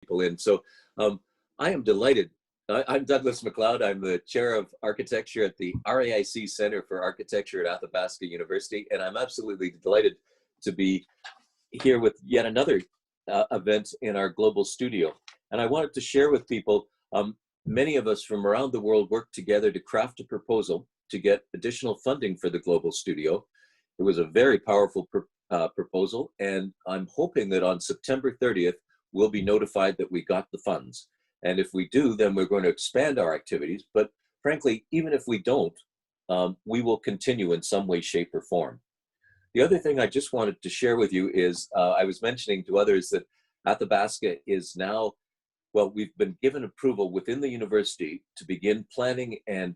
people in. So I am delighted. I'm Douglas MacLeod. I'm the chair of architecture at the RAIC Center for Architecture at Athabasca University, and I'm absolutely delighted to be here with yet another event in our global studio. And I wanted to share with people, many of us from around the world worked together to craft a proposal to get additional funding for the global studio. It was a very powerful proposal, and I'm hoping that on September 30th, we'll be notified that we got the funds. And if we do, then we're going to expand our activities. But frankly, even if we don't, we will continue in some way, shape, or form. The other thing I just wanted to share with you is, I was mentioning to others that Athabasca is now, well, we've been given approval within the university to begin planning and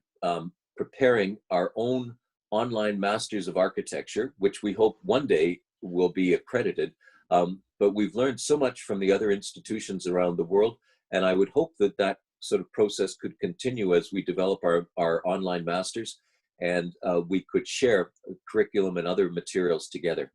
preparing our own online Masters of Architecture, which we hope one day will be accredited. But we've learned so much from the other institutions around the world, and I would hope that that sort of process could continue as we develop our online Masters, and we could share curriculum and other materials together.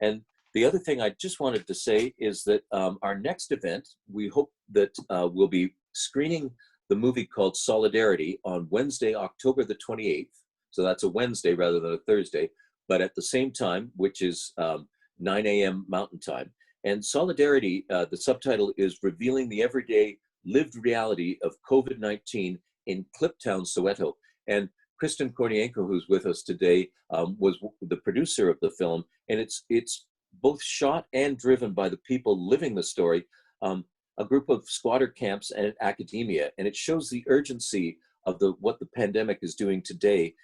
And the other thing I just wanted to say is that our next event, we hope that we'll be screening the movie called Solidarity on Wednesday, October the 28th. So that's a Wednesday rather than a Thursday, but at the same time, which is 9 a.m. Mountain Time. And Solidarity, the subtitle is Revealing the Everyday Lived Reality of COVID-19 in Cliptown, Soweto. And Kristen Kornienko, who's with us today, was the producer of the film. And it's both shot and driven by the people living the story, a group of squatter camps and academia. And it shows the urgency of what the pandemic is doing today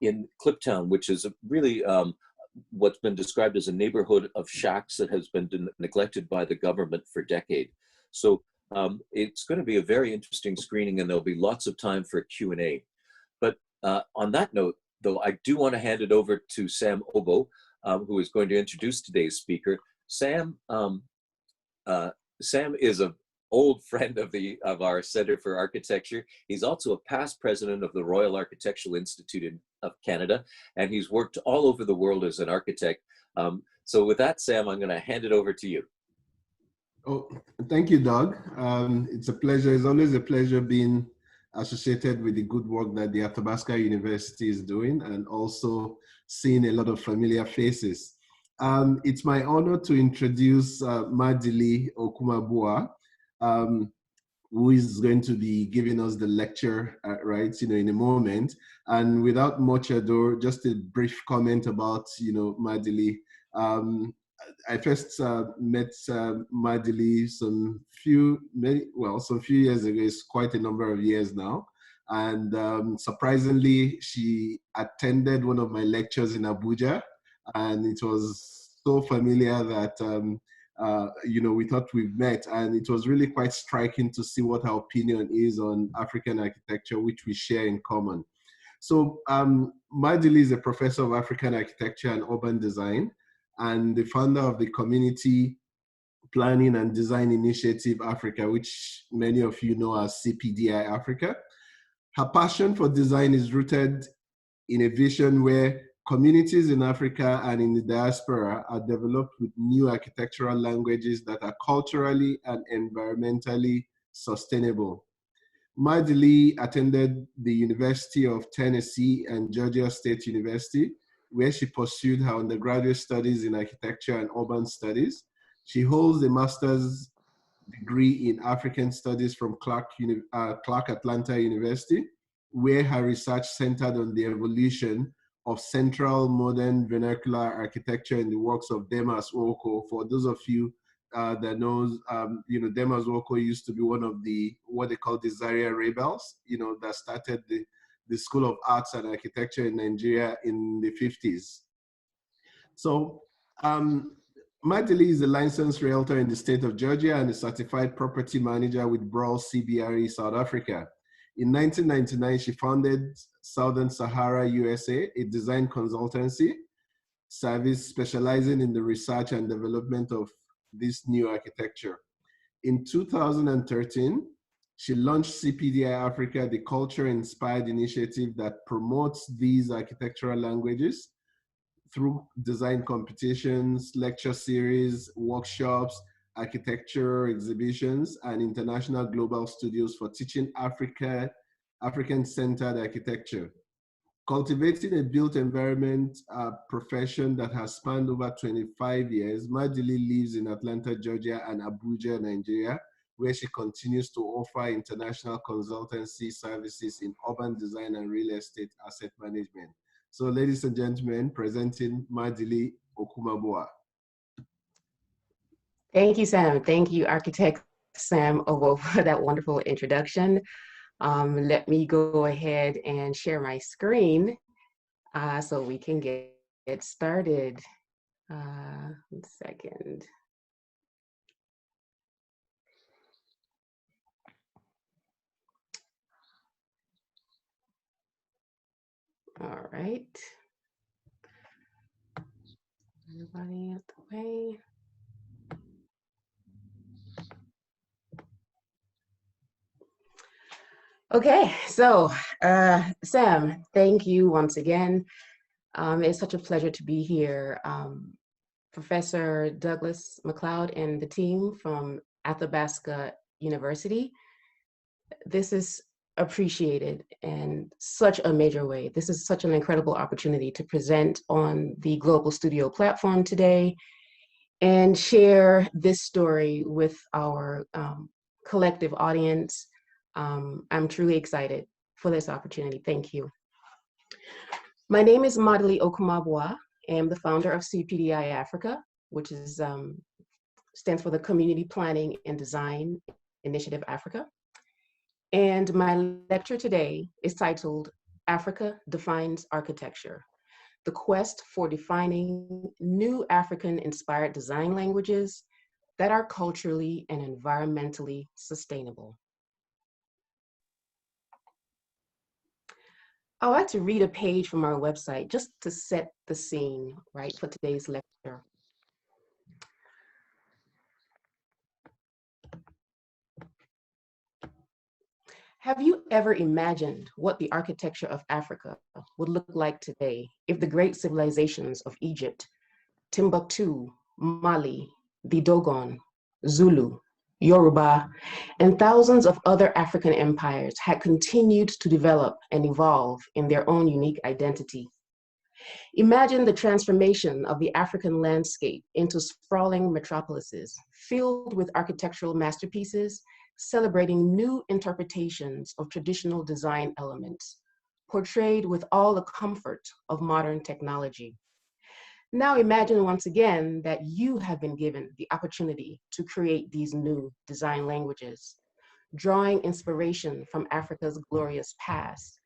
in Cliptown, which is really what's been described as a neighborhood of shacks that has been neglected by the government for decades. So it's going to be a very interesting screening, and there'll be lots of time for Q&A. But on that note, though, I do want to hand it over to Sam Obo, who is going to introduce today's speaker. Sam is an old friend of our Center for Architecture. He's also a past president of the Royal Architectural Institute of Canada, and he's worked all over the world as an architect. So with that, Sam, I'm going to hand it over to you. Oh, thank you, Doug. It's a pleasure. It's always a pleasure being associated with the good work that the Athabasca University is doing, and also seeing a lot of familiar faces. It's my honor to introduce Nmadili Okwumabua, who is going to be giving us the lecture, in a moment. And without much ado, just a brief comment about, Nmadili. I first met Nmadili some few years ago. It's quite a number of years now. And surprisingly, she attended one of my lectures in Abuja, and it was so familiar that we thought we've met, and it was really quite striking to see what her opinion is on African architecture, which we share in common. So Nmadili is a professor of African architecture and urban design, and the founder of the Community Planning and Design Initiative Africa, which many of you know as CPDI Africa. Her passion for design is rooted in a vision where communities in Africa and in the diaspora are developed with new architectural languages that are culturally and environmentally sustainable. Nmadili attended the University of Tennessee and Georgia State University, where she pursued her undergraduate studies in architecture and urban studies. She holds a master's degree in African studies from Clark Atlanta University, where her research centered on the evolution of central modern vernacular architecture in the works of Demas Woko. For those of you that knows, Demas Woko used to be one of what they call the Zaria rebels, that started the School of Arts and Architecture in Nigeria in the 50s. So Nmadili is a licensed realtor in the state of Georgia and a certified property manager with Brawl CBRE South Africa. In 1999, she founded Southern Sahara USA, a design consultancy service specializing in the research and development of this new architecture. In 2013, she launched CPDI Africa, the culture-inspired initiative that promotes these architectural languages through design competitions, lecture series, workshops, architecture exhibitions, and international global studios for teaching African-centered architecture. Cultivating a built environment profession that has spanned over 25 years, Nmadili lives in Atlanta, Georgia, and Abuja, Nigeria, where she continues to offer international consultancy services in urban design and real estate asset management. So, ladies and gentlemen, presenting Nmadili Okwumabua. Thank you, Sam. Thank you, Architect Sam Owo, for that wonderful introduction. Let me go ahead and share my screen so we can get started. 1 second. All right. Everybody out the way. Okay, so Sam, thank you once again. It's such a pleasure to be here. Professor Douglas MacLeod and the team from Athabasca University. This is appreciated in such a major way. This is such an incredible opportunity to present on the Global Studio platform today and share this story with our collective audience. I'm truly excited for this opportunity. Thank you. My name is Nmadili Okwumabua. I am the founder of CPDI Africa, which is stands for the Community Planning and Design Initiative Africa. And my lecture today is titled Africa Defines Architecture: The Quest for Defining New African-Inspired Design Languages that are culturally and environmentally sustainable. I'd like to read a page from our website just to set the scene, right, for today's lecture. Have you ever imagined what the architecture of Africa would look like today if the great civilizations of Egypt, Timbuktu, Mali, the Dogon, Zulu, Yoruba, and thousands of other African empires had continued to develop and evolve in their own unique identity? Imagine the transformation of the African landscape into sprawling metropolises filled with architectural masterpieces, celebrating new interpretations of traditional design elements, portrayed with all the comfort of modern technology. Now imagine once again that you have been given the opportunity to create these new design languages, drawing inspiration from Africa's glorious past,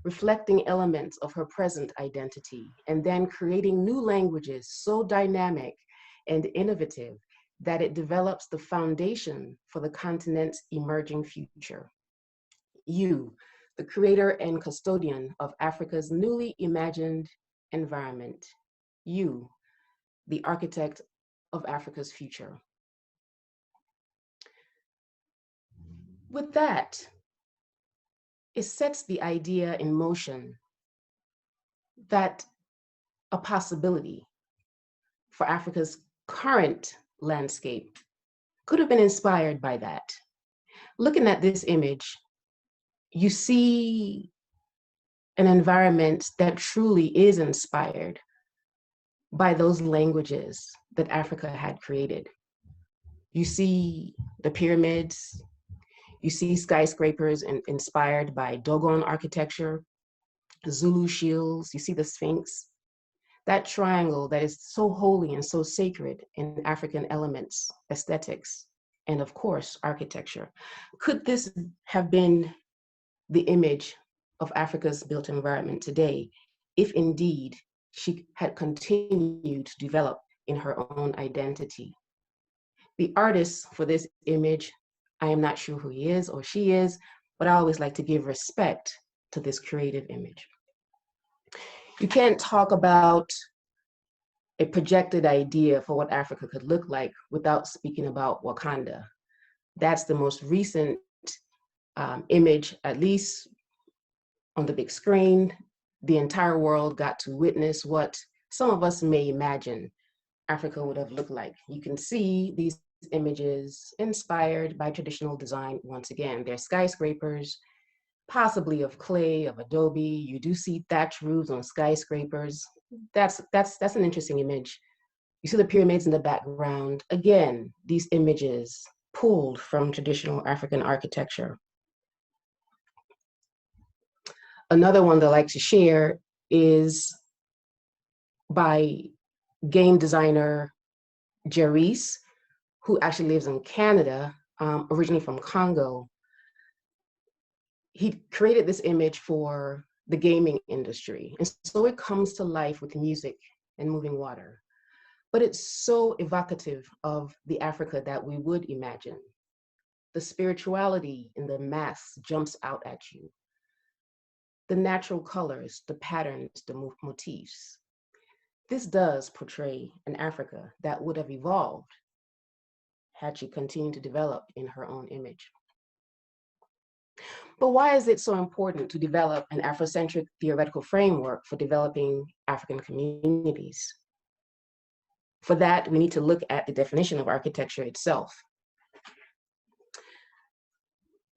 reflecting elements of her present identity, and then creating new languages so dynamic and innovative that it develops the foundation for the continent's emerging future. You, the creator and custodian of Africa's newly imagined environment. You, the architect of Africa's future. With that, it sets the idea in motion that a possibility for Africa's current landscape could have been inspired by that. Looking at this image, you see an environment that truly is inspired by those languages that Africa had created. You see the pyramids, you see skyscrapers inspired by Dogon architecture, Zulu shields, you see the Sphinx, that triangle that is so holy and so sacred in African elements, aesthetics, and of course, architecture. Could this have been the image of Africa's built environment today, if indeed she had continued to develop in her own identity? The artist for this image, I am not sure who he is or she is, but I always like to give respect to this creative image. You can't talk about a projected idea for what Africa could look like without speaking about Wakanda. That's the most recent image, at least on the big screen. The entire world got to witness what some of us may imagine Africa would have looked like. You can see these images inspired by traditional design once again. They're skyscrapers, possibly of clay, of adobe. You do see thatch roofs on skyscrapers. That's an interesting image. You see the pyramids in the background. Again, these images pulled from traditional African architecture. Another one that I like to share is by game designer Jerris, who actually lives in Canada, originally from Congo. He created this image for the gaming industry. And so it comes to life with music and moving water. But it's so evocative of the Africa that we would imagine. The spirituality in the masks jumps out at you. The natural colors, the patterns, the motifs. This does portray an Africa that would have evolved had she continued to develop in her own image. But why is it so important to develop an Afrocentric theoretical framework for developing African communities? For that, we need to look at the definition of architecture itself.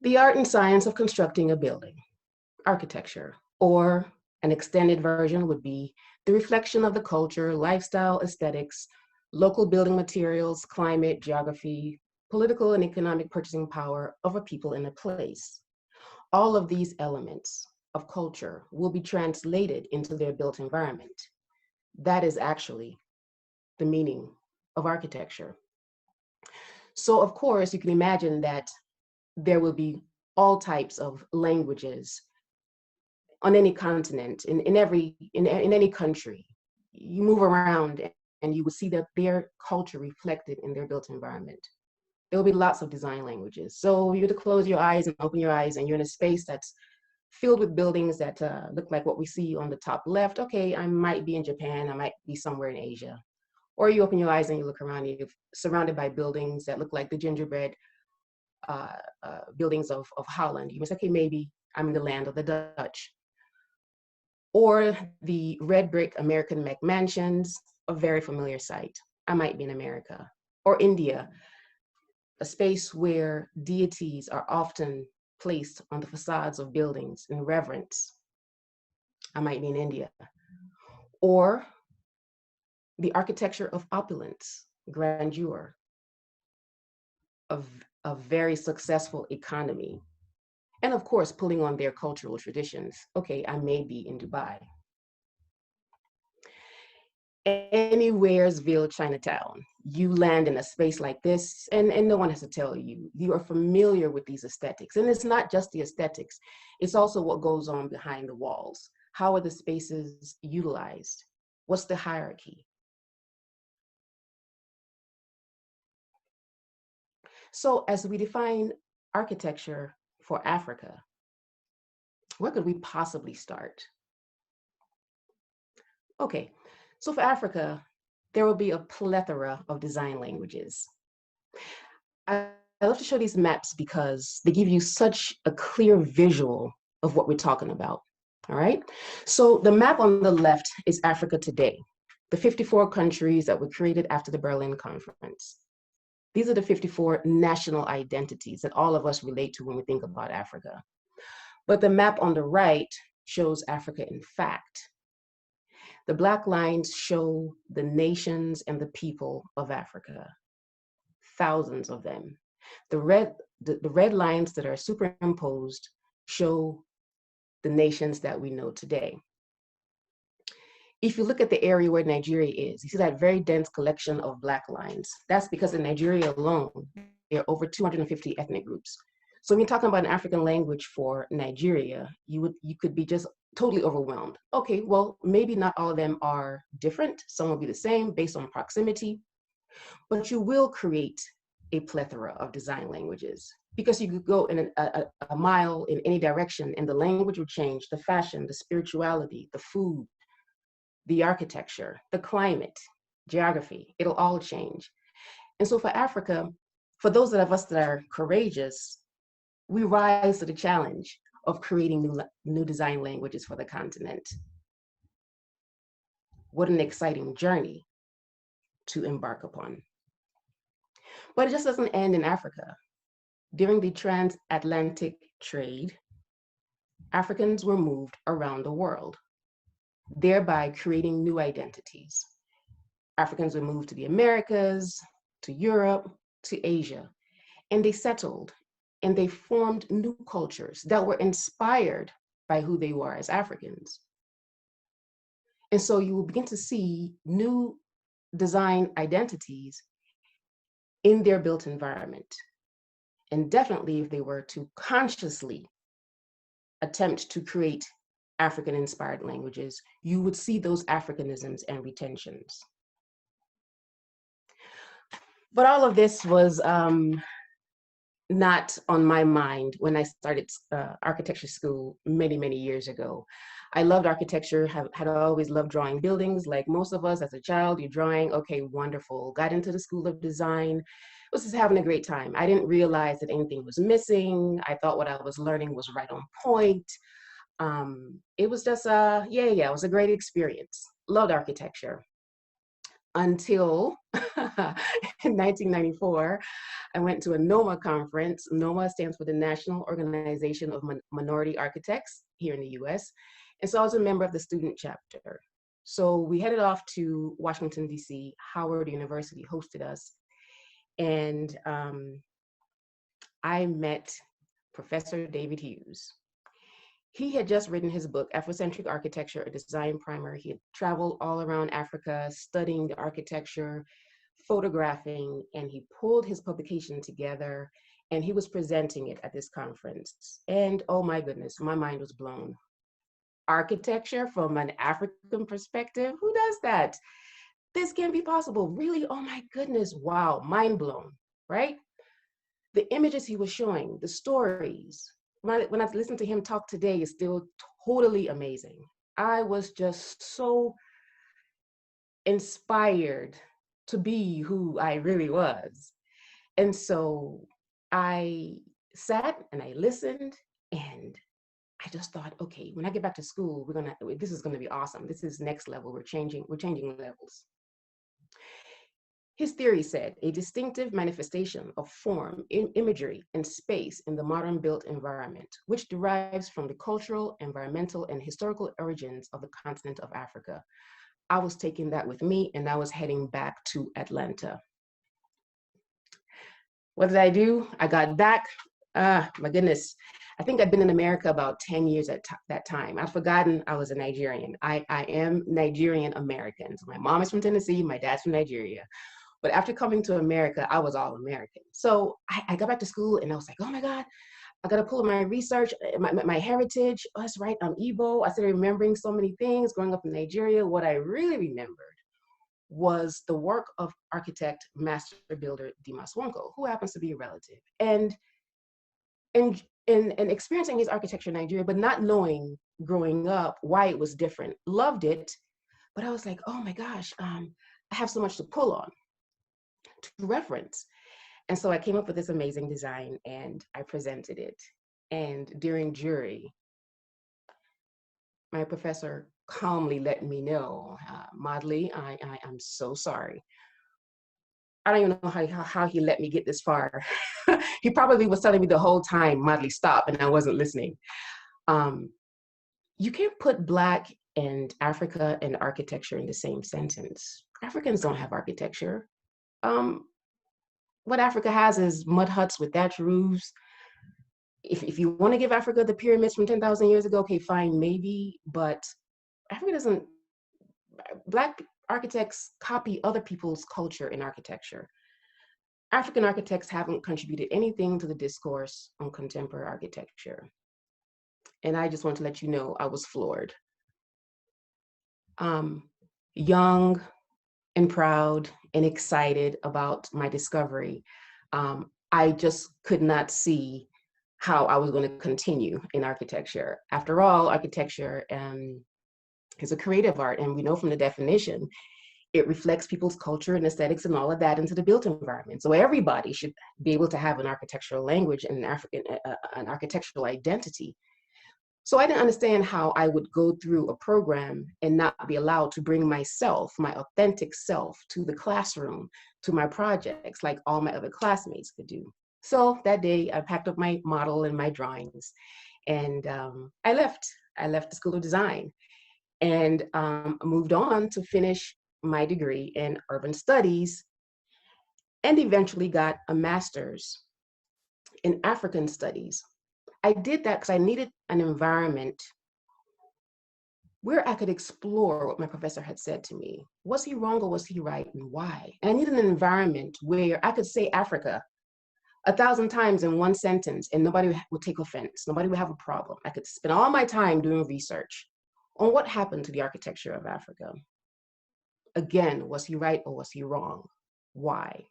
The art and science of constructing a building, architecture, or an extended version would be the reflection of the culture, lifestyle, aesthetics, local building materials, climate, geography, political and economic purchasing power of a people in a place. All of these elements of culture will be translated into their built environment. That is actually the meaning of architecture. So of course, you can imagine that there will be all types of languages on any continent, in any country. You move around and you will see that their culture reflected in their built environment. There will be lots of design languages. So you have to close your eyes and open your eyes, and you're in a space that's filled with buildings that look like what we see on the top left. Okay, I might be in Japan, I might be somewhere in Asia. Or you open your eyes and you look around, and you're surrounded by buildings that look like the gingerbread buildings of Holland. You must say, okay, maybe I'm in the land of the Dutch. Or the red brick American McMansions, a very familiar sight. I might be in America. Or India, a space where deities are often placed on the facades of buildings in reverence. I might be in India. Or the architecture of opulence, grandeur, of a very successful economy. And of course, pulling on their cultural traditions. Okay, I may be in Dubai. Anywheresville, Chinatown, you land in a space like this, and no one has to tell you. You are familiar with these aesthetics. And it's not just the aesthetics, it's also what goes on behind the walls. How are the spaces utilized? What's the hierarchy? So as we define architecture for Africa, where could we possibly start? Okay, so for Africa, there will be a plethora of design languages. I love to show these maps because they give you such a clear visual of what we're talking about, all right? So the map on the left is Africa today, the 54 countries that were created after the Berlin Conference. These are the 54 national identities that all of us relate to when we think about Africa. But the map on the right shows Africa in fact. The Black lines show the nations and the people of Africa, thousands of them. The red lines that are superimposed show the nations that we know today. If you look at the area where Nigeria is, you see that very dense collection of Black lines. That's because in Nigeria alone, there are over 250 ethnic groups. So when you're talking about an African language for Nigeria, you could be just totally overwhelmed. Okay, well, maybe not all of them are different. Some will be the same based on proximity, but you will create a plethora of design languages because you could go in a mile in any direction and the language will change, the fashion, the spirituality, the food, the architecture, the climate, geography, it'll all change. And so for Africa, for those of us that are courageous, we rise to the challenge of creating new design languages for the continent. What an exciting journey to embark upon. But it just doesn't end in Africa. During the transatlantic trade, Africans were moved around the world, thereby creating new identities. Africans were moved to the Americas, to Europe, to Asia, and they settled and they formed new cultures that were inspired by who they were as Africans. And so you will begin to see new design identities in their built environment. And definitely if they were to consciously attempt to create African-inspired languages, you would see those Africanisms and retentions. But all of this was not on my mind when I started architecture school many, many years ago. I loved architecture, had always loved drawing buildings. Like most of us as a child, you're drawing, okay, wonderful. Got into the School of Design, was just having a great time. I didn't realize that anything was missing. I thought what I was learning was right on point. It was just, it was a great experience. Loved architecture. Until in 1994, I went to a NOMA conference. NOMA stands for the National Organization of Minority Architects here in the US. And so I was a member of the student chapter. So we headed off to Washington, DC. Howard University hosted us. And I met Professor David Hughes. He had just written his book, Afrocentric Architecture, a Design Primer. He had traveled all around Africa, studying the architecture, photographing, and he pulled his publication together and he was presenting it at this conference. And oh my goodness, my mind was blown. Architecture from an African perspective, who does that? This can't be possible. Really, oh my goodness, wow, mind blown, right? The images he was showing, the stories, when I listen to him talk today, is still totally amazing. I was just so inspired to be who I really was. And so I sat and I listened and I just thought, okay, when I get back to school, this is gonna be awesome. This is next level, we're changing levels. His theory said, a distinctive manifestation of form, imagery, and space in the modern built environment, which derives from the cultural, environmental, and historical origins of the continent of Africa. I was taking that with me and I was heading back to Atlanta. What did I do? I got back, my goodness. I think I'd been in America about 10 years at that time. I'd forgotten I was a Nigerian. I am Nigerian American. So my mom is from Tennessee, my dad's from Nigeria. But after coming to America, I was all American. So I got back to school and I was like, oh my God, I got to pull up my research, my heritage. Oh, that's right, I'm Igbo. I started remembering so many things growing up in Nigeria. What I really remembered was the work of architect, master builder Dimas Wonko, who happens to be a relative. And experiencing his architecture in Nigeria, but not knowing growing up why it was different. Loved it, but I was like, oh my gosh, I have so much to pull on, to reference. And so I came up with this amazing design and I presented it. And during jury, my professor calmly let me know, Nmadili, I'm so sorry. I don't even know how he let me get this far. He probably was telling me the whole time, Nmadili, stop, and I wasn't listening. You can't put Black and Africa and architecture in the same sentence. Africans don't have architecture. What Africa has is mud huts with thatch roofs. If you want to give Africa the pyramids from 10,000 years ago, okay, fine, maybe, but Africa doesn't, Black architects copy other people's culture in architecture. African architects haven't contributed anything to the discourse on contemporary architecture. And I just want to let you know, I was floored. Young and proud and excited about my discovery. I just could not see how I was going to continue in architecture. After all, architecture is a creative art, and we know from the definition, it reflects people's culture and aesthetics and all of that into the built environment. So everybody should be able to have an architectural language and an architectural identity. So I didn't understand how I would go through a program and not be allowed to bring myself, my authentic self, to the classroom to my projects like all my other classmates could do. So that day I packed up my model and my drawings, and I left. I left the School of Design and moved on to finish my degree in urban studies, and eventually got a master's in African studies. I did that because I needed an environment where I could explore what my professor had said to me. Was he wrong or was he right, and why? And I needed an environment where I could say Africa 1,000 times in one sentence and nobody would take offense. Nobody would have a problem. I could spend all my time doing research on what happened to the architecture of Africa. Again, was he right or was he wrong? Why?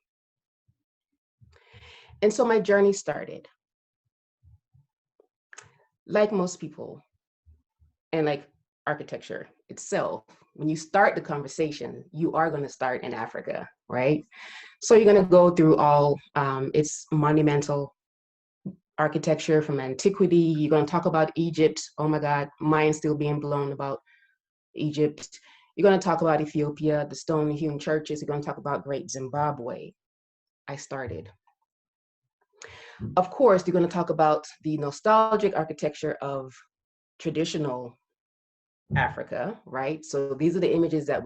And so my journey started. Like most people, and like architecture itself, when you start the conversation, you are going to start in Africa, right? So you're going to go through all its monumental architecture from antiquity. You're going to talk about Egypt. Oh my God, mind's still being blown about Egypt. You're going to talk about Ethiopia, the stone-hewn churches. You're going to talk about Great Zimbabwe. I started. Of course, you're going to talk about the nostalgic architecture of traditional Africa, right? So these are the images that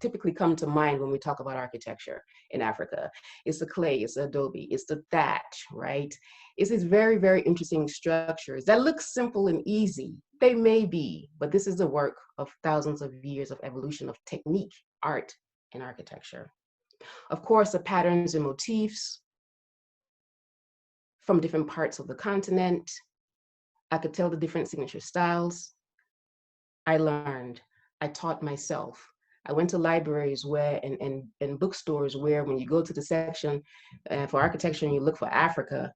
typically come to mind when we talk about architecture in Africa. It's the clay, it's the adobe, it's the thatch, right? It's these very, very interesting structures that look simple and easy. They may be, but this is the work of thousands of years of evolution of technique, art, and architecture. Of course, the patterns and motifs from different parts of the continent. I could tell the different signature styles. I learned, I taught myself. I went to libraries where, and bookstores where when you go to the section for architecture and you look for Africa,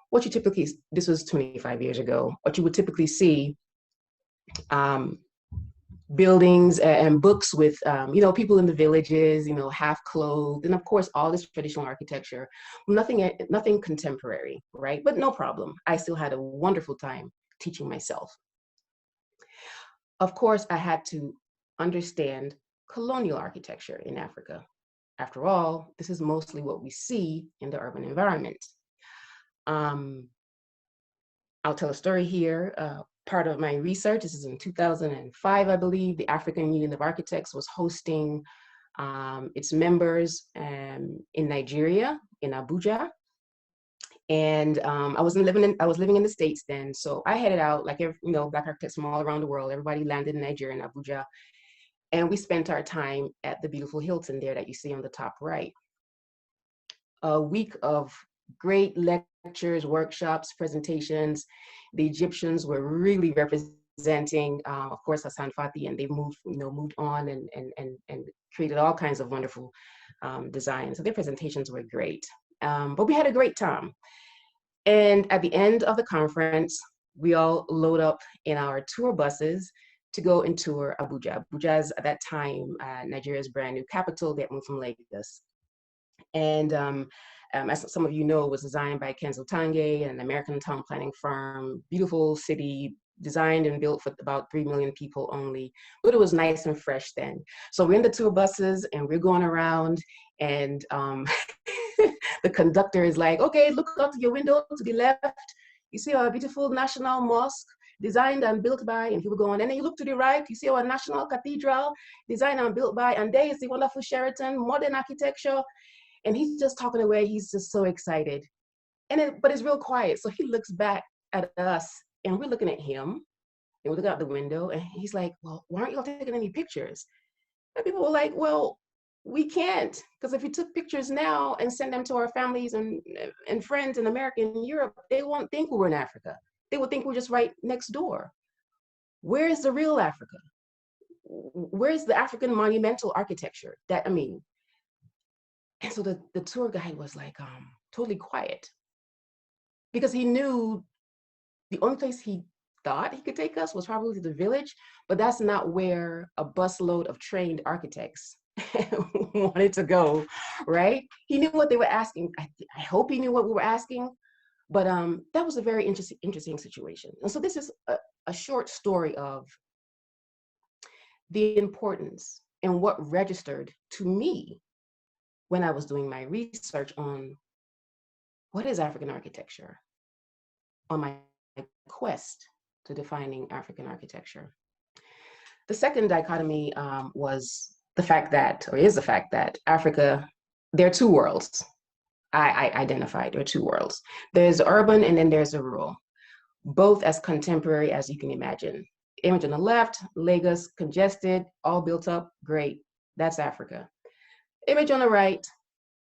what you typically, this was 25 years ago, what you would typically see, buildings and books with, people in the villages, half clothed, and of course, all this traditional architecture, nothing contemporary, right? But no problem. I still had a wonderful time teaching myself. Of course, I had to understand colonial architecture in Africa. After all, this is mostly what we see in the urban environment. I'll tell a story here. Part of my research, this is in 2005, I believe, the African Union of Architects was hosting its members in Nigeria, in Abuja. And I was living in the States then. So I headed out, like, Black architects from all around the world. Everybody landed in Nigeria, in Abuja. And we spent our time at the beautiful Hilton there that you see on the top right. A week of great lectures, workshops, presentations. The Egyptians were really representing, of course, Hassan Fati, and they moved on and created all kinds of wonderful designs. So their presentations were great. But we had a great time. And at the end of the conference, we all load up in our tour buses to go and tour Abuja. Abuja is, at that time, Nigeria's brand new capital that moved from Lagos. And as some of you know, it was designed by Kenzo Tange, an American town planning firm. Beautiful city, designed and built for about 3 million people only, but it was nice and fresh then. So we're in the tour buses and we're going around, and the conductor is like, okay, look out to your window to the left. You see our beautiful national mosque designed and built by, and people go on, and then you look to the right, you see our national cathedral designed and built by, and there is the wonderful Sheraton, modern architecture. And he's just talking away, he's just so excited. But it's real quiet. So he looks back at us and we're looking at him, and we look out the window and he's like, well, why aren't y'all taking any pictures? And people were like, well, we can't, because if we took pictures now and send them to our families and friends in America and Europe, they won't think we were in Africa. They would think we're just right next door. Where is the real Africa? Where's the African monumental architecture? And so the tour guide was like totally quiet, because he knew the only place he thought he could take us was probably to the village, but that's not where a busload of trained architects wanted to go, right? He knew what they were asking. I hope he knew what we were asking, but that was a very interesting situation. And so this is a short story of the importance and what registered to me when I was doing my research on what is African architecture, on my quest to defining African architecture. The second dichotomy was the fact that, or is the fact that Africa, there are two worlds. I identified there are two worlds. There's urban and then there's the rural, both as contemporary as you can imagine. Image on the left, Lagos, congested, all built up, great, that's Africa. Image on the right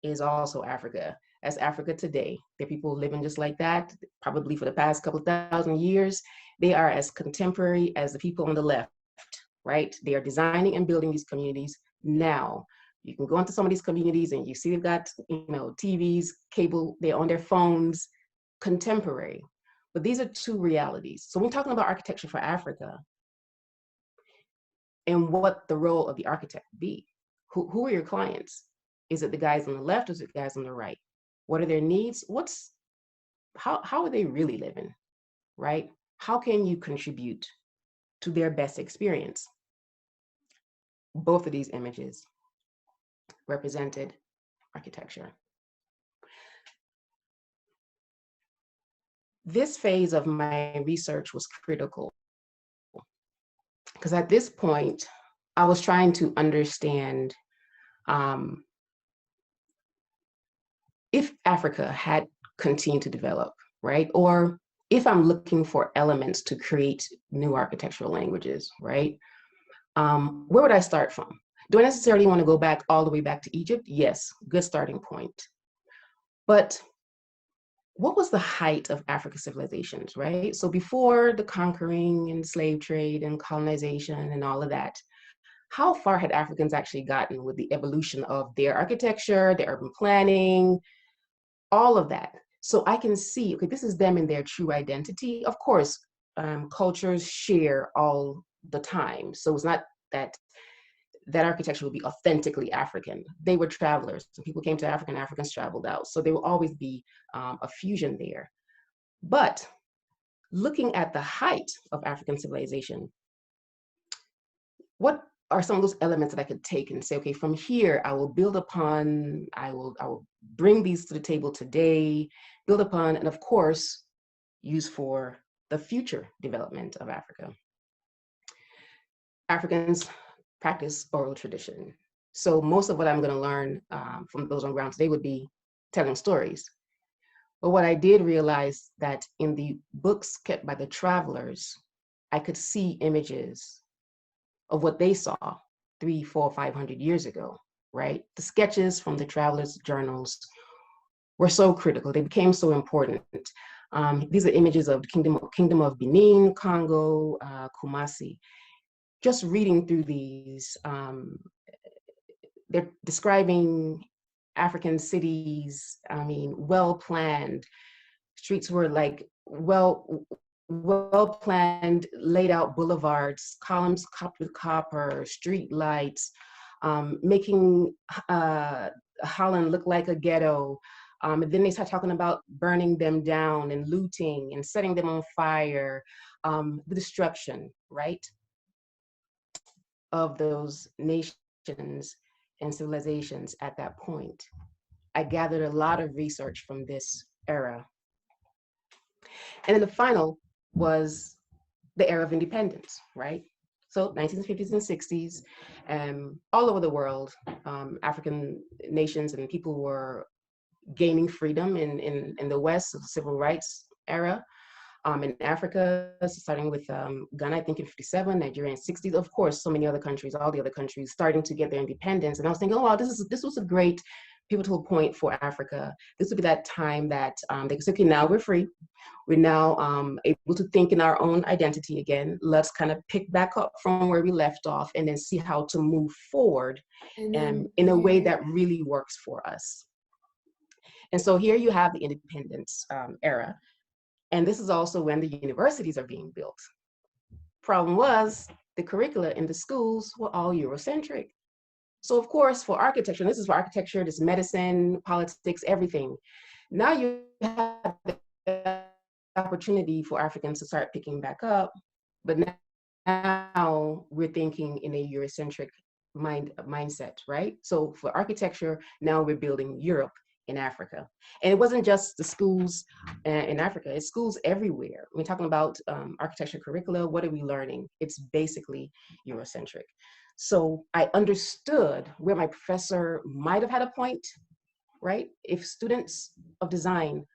is also Africa. As Africa today. There are people living just like that, probably for the past couple of thousand years. They are as contemporary as the people on the left, right? They are designing and building these communities now. You can go into some of these communities and you see they've got, you know, TVs, cable, they're on their phones, contemporary. But these are two realities. So when we're talking about architecture for Africa and what the role of the architect be, who are your clients? Is it the guys on the left or is it the guys on the right? What are their needs? How are they really living, right? How can you contribute to their best experience? Both of these images represented architecture. This phase of my research was critical because at this point, I was trying to understand if Africa had continued to develop, right? Or if I'm looking for elements to create new architectural languages, right? Where would I start from? Do I necessarily want to go back all the way back to Egypt? Yes, good starting point. But what was the height of African civilizations, right? So before the conquering and slave trade and colonization and all of that, how far had Africans actually gotten with the evolution of their architecture, their urban planning, all of that? So I can see, okay, this is them in their true identity. Of course, cultures share all the time. So it's not that architecture would be authentically African. They were travelers. So people came to Africa and Africans traveled out. So there will always be a fusion there. But looking at the height of African civilization, what are some of those elements that I could take and say, okay, from here, I will build upon, I will bring these to the table today, build upon, and of course, use for the future development of Africa. Africans practice oral tradition. So most of what I'm going to learn from those on ground today would be telling stories. But what I did realize that in the books kept by the travelers, I could see images of what they saw 300, 400, 500 years ago, right? The sketches from the travelers' journals were so critical. They became so important. These are images of the Kingdom of Benin, Congo, Kumasi. Just reading through these, they're describing African cities, I mean, well-planned. Streets were like well-planned, laid out boulevards, columns capped with copper, street lights, making Holland look like a ghetto. And then they start talking about burning them down and looting and setting them on fire, the destruction, right, of those nations and civilizations at that point. I gathered a lot of research from this era. And then the final was the era of independence, right? So 1950s and 60s, all over the world, African nations and people were gaining freedom in the West, the civil rights era. In Africa, starting with Ghana, I think in 57, Nigeria in 60s, of course, so many other countries, all the other countries starting to get their independence. And I was thinking, oh, wow, this was a great pivotal point for Africa. This would be that time that they could say, okay, now we're free. We're now able to think in our own identity again. Let's kind of pick back up from where we left off and then see how to move forward in a way that really works for us. And so here you have the independence era. And this is also when the universities are being built. Problem was, the curricula in the schools were all Eurocentric. So of course, for architecture, and this is for architecture, this medicine, politics, everything. Now you have the opportunity for Africans to start picking back up, but now we're thinking in a Eurocentric mindset, right? So for architecture, now we're building Europe in Africa. And it wasn't just the schools in Africa, it's schools everywhere. We're talking about architecture curricula, what are we learning? It's basically Eurocentric. So I understood where my professor might have had a point, right? If students of design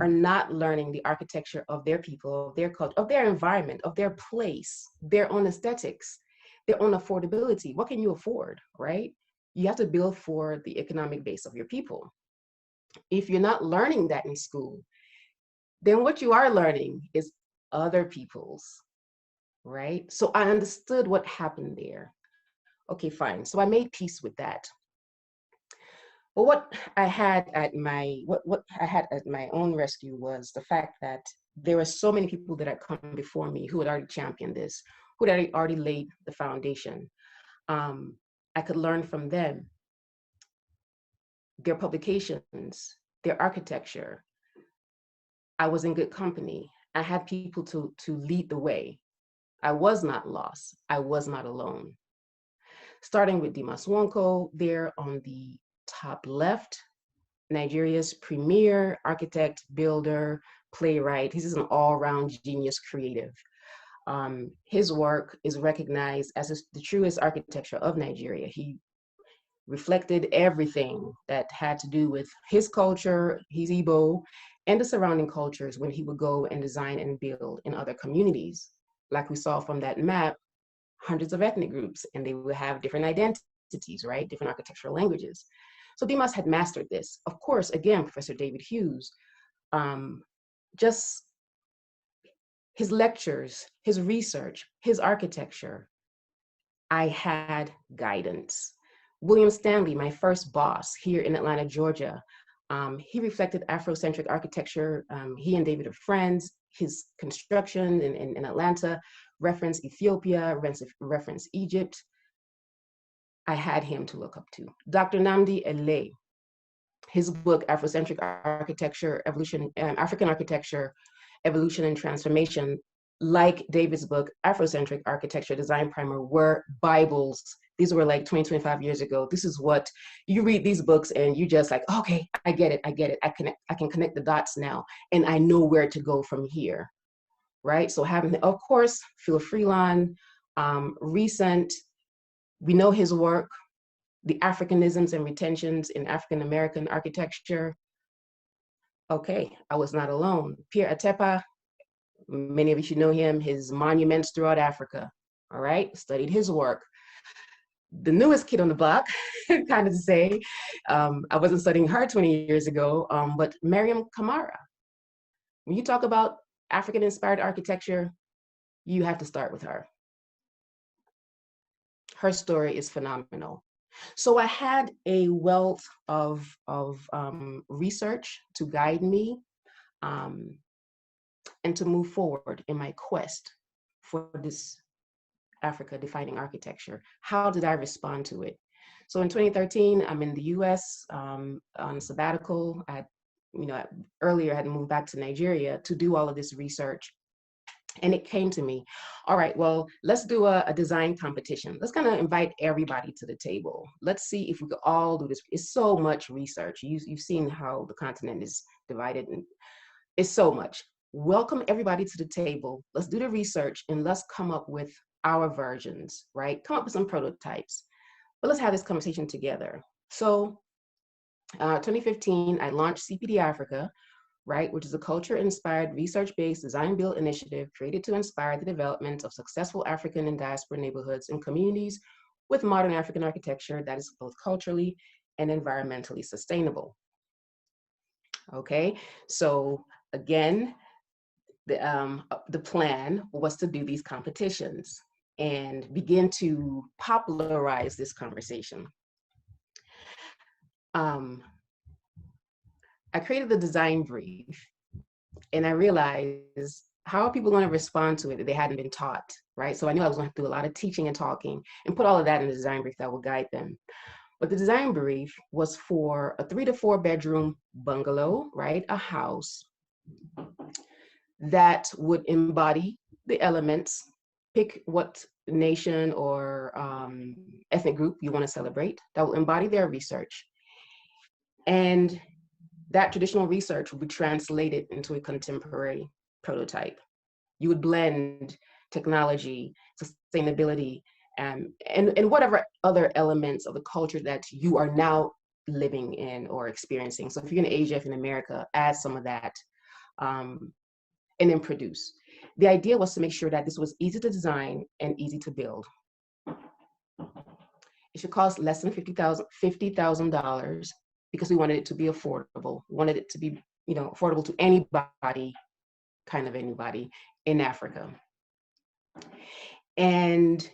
are not learning the architecture of their people, of their culture, of their environment, of their place, their own aesthetics, their own affordability. What can you afford, right? You have to build for the economic base of your people. If you're not learning that in school, then what you are learning is other people's, right? So I understood what happened there. Okay, fine. So I made peace with that. But what I had at my own rescue was the fact that there were so many people that had come before me who had already championed this, who had already laid the foundation. I could learn from them, their publications, their architecture. I was in good company. I had people to lead the way. I was not lost. I was not alone. Starting with Dimas Wonko there on the top left, Nigeria's premier architect, builder, playwright. He's an all-round genius creative. His work is recognized as the truest architecture of Nigeria. He reflected everything that had to do with his culture, his Igbo, and the surrounding cultures when he would go and design and build in other communities. Like we saw from that map, hundreds of ethnic groups, and they would have different identities, right? Different architectural languages. So Dimas had mastered this. Of course, again, Professor David Hughes, just his lectures, his research, his architecture, I had guidance. William Stanley, my first boss here in Atlanta, Georgia, he reflected Afrocentric architecture. He and David are friends. His construction in Atlanta reference Ethiopia, reference Egypt. I had him to look up to. Dr. Nmadili, his book, Afrocentric Architecture, Evolution, African Architecture, Evolution and Transformation, like David's book, Afrocentric Architecture Design Primer, were Bibles. These were like 20, 25 years ago. This is what you read these books and you just like, okay, I get it. I can connect the dots now and I know where to go from here, right? So having, of course, Phil Freelon, recent, we know his work, the Africanisms and retentions in African-American architecture. Okay, I was not alone. Pierre Atepa, many of you should know him, his monuments throughout Africa, all right? Studied his work. The newest kid on the block, kind of to say, I wasn't studying her 20 years ago, but Miriam Kamara. When you talk about African-inspired architecture, you have to start with her. Her story is phenomenal. So I had a wealth of research to guide me and to move forward in my quest for this Africa defining architecture. How did I respond to it? So in 2013, I'm in the US on sabbatical. Earlier I had moved back to Nigeria to do all of this research. And it came to me, all right, well, let's do a design competition. Let's kind of invite everybody to the table. Let's see if we could all do this. It's so much research. You've seen how the continent is divided, and it's so much. Welcome everybody to the table. Let's do the research and let's come up with our versions, right? Come up with some prototypes, but let's have this conversation together. So 2015, I launched CPD Africa, right, which is a culture-inspired, research-based design-build initiative created to inspire the development of successful African and diaspora neighborhoods and communities with modern African architecture that is both culturally and environmentally sustainable. Okay, so again, the plan was to do these competitions and begin to popularize this conversation. I created the design brief and I realized, how are people going to respond to it if they hadn't been taught, right? So I knew I was going to have to do a lot of teaching and talking and put all of that in the design brief that would guide them. But the design brief was for a 3 to 4 bedroom bungalow, right? A house that would embody the elements pick what nation or ethnic group you want to celebrate that will embody their research. And that traditional research will be translated into a contemporary prototype. You would blend technology, sustainability, and whatever other elements of the culture that you are now living in or experiencing. So if you're in Asia, if you're in America, add some of that, and then produce. The idea was to make sure that this was easy to design and easy to build. It should cost less than $50,000 because we wanted it to be affordable. We wanted it to be, affordable to anybody, kind of anybody in Africa. And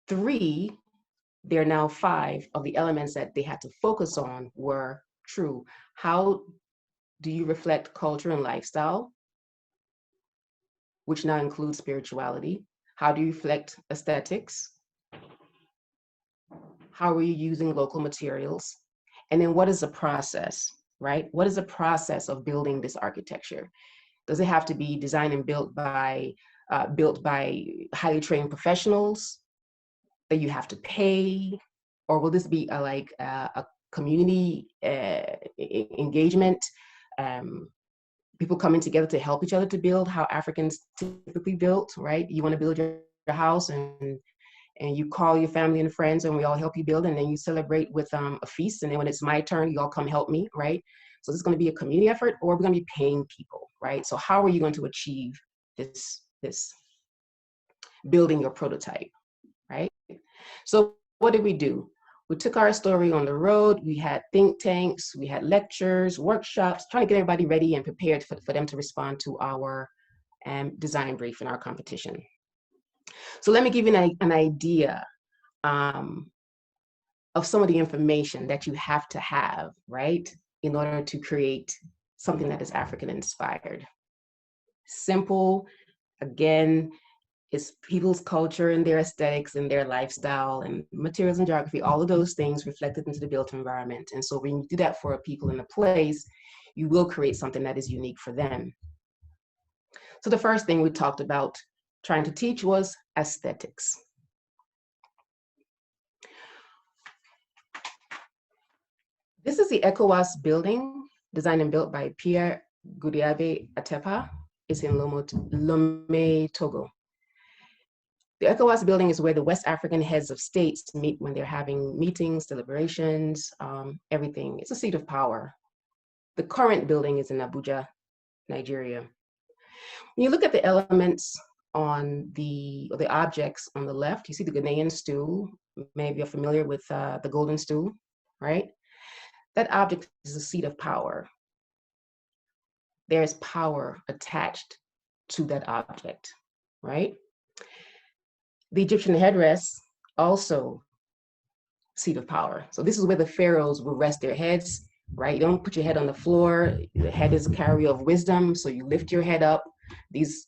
3, there are now 5 of the elements that they had to focus on were true. How do you reflect culture and lifestyle, which now includes spirituality? How do you reflect aesthetics? How are you using local materials? And then what is the process, right? What is the process of building this architecture? Does it have to be designed and built by highly trained professionals that you have to pay? Or will this be a community engagement, people coming together to help each other to build how Africans typically built, right? You want to build your house and you call your family and friends and we all help you build, and then you celebrate with a feast, and then when it's my turn, you all come help me, right? So this is going to be a community effort, or we're going to be paying people, right? So how are you going to achieve this building your prototype, right? So what did we do? We took our story on the road. We had think tanks, we had lectures, workshops, trying to get everybody ready and prepared for them to respond to our design brief in our competition. So let me give you an idea of some of the information that you have to have, right, in order to create something that is African inspired. Simple, again, it's people's culture and their aesthetics and their lifestyle and materials and geography, all of those things reflected into the built environment. And so when you do that for people in a place, you will create something that is unique for them. So the first thing we talked about trying to teach was aesthetics. This is the ECOWAS building, designed and built by Pierre Goudiaby Atepa. It's in Lomé, Togo. The ECOWAS building is where the West African heads of states meet when they're having meetings, deliberations, everything. It's a seat of power. The current building is in Abuja, Nigeria. When you look at the elements on the objects on the left, you see the Ghanaian stool. Maybe you're familiar with the golden stool, right? That object is a seat of power. There is power attached to that object, right? The Egyptian headdress, also seat of power. So this is where the pharaohs will rest their heads, right? You don't put your head on the floor. The head is a carrier of wisdom, so you lift your head up. These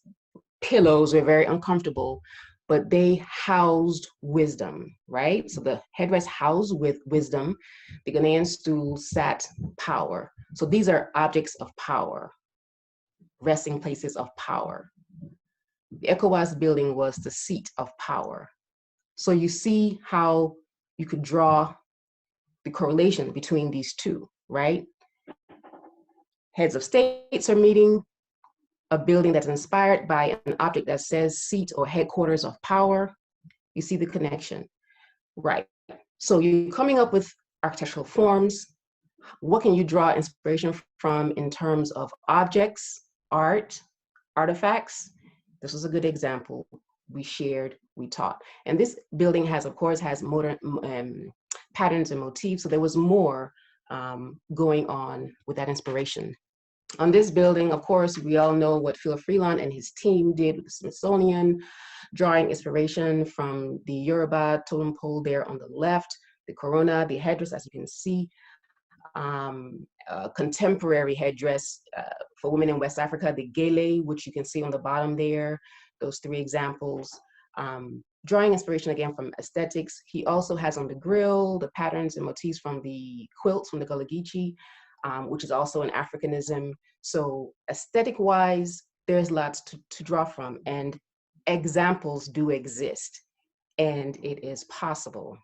pillows were very uncomfortable, but they housed wisdom, right? So the headdress housed with wisdom. The Ghanaian stool sat power. So these are objects of power, resting places of power. The ECOWAS building was the seat of power. So you see how you could draw the correlation between these two, right? Heads of states are meeting, a building that's inspired by an object that says seat or headquarters of power. You see the connection, right? So you're coming up with architectural forms. What can you draw inspiration from in terms of objects, art, artifacts? This was a good example. We shared, we taught. And this building has, of course, has modern patterns and motifs. So there was more going on with that inspiration. On this building, of course, we all know what Phil Freeland and his team did with the Smithsonian, drawing inspiration from the Yoruba totem pole there on the left, the corona, the headdress, as you can see, contemporary headdress for women in West Africa, the gele, which you can see on the bottom there, those 3 examples. Drawing inspiration again from aesthetics. He also has on the grill the patterns and motifs from the quilts from the Gullah Geechee, which is also an Africanism. So aesthetic wise, there's lots to draw from. And examples do exist, and it is possible.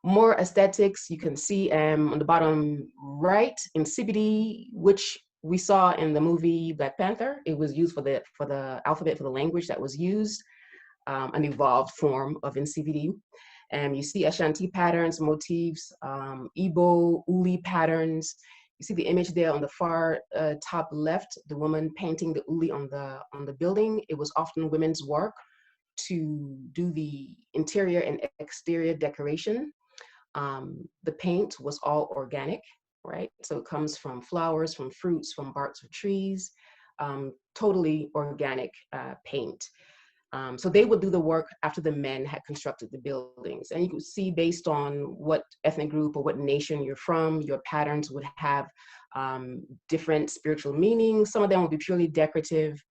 More aesthetics, you can see on the bottom right, incipity, which we saw in the movie Black Panther. It was used for the alphabet, for the language that was used, an evolved form of incipity. And you see Ashanti patterns, motifs, Igbo, Uli patterns. You see the image there on the far top left, the woman painting the Uli on the building. It was often women's work to do the interior and exterior decoration. The paint was all organic, right? So it comes from flowers, from fruits, from barks of trees, totally organic paint. So they would do the work after the men had constructed the buildings. And you could see, based on what ethnic group or what nation you're from, your patterns would have different spiritual meanings. Some of them would be purely decorative.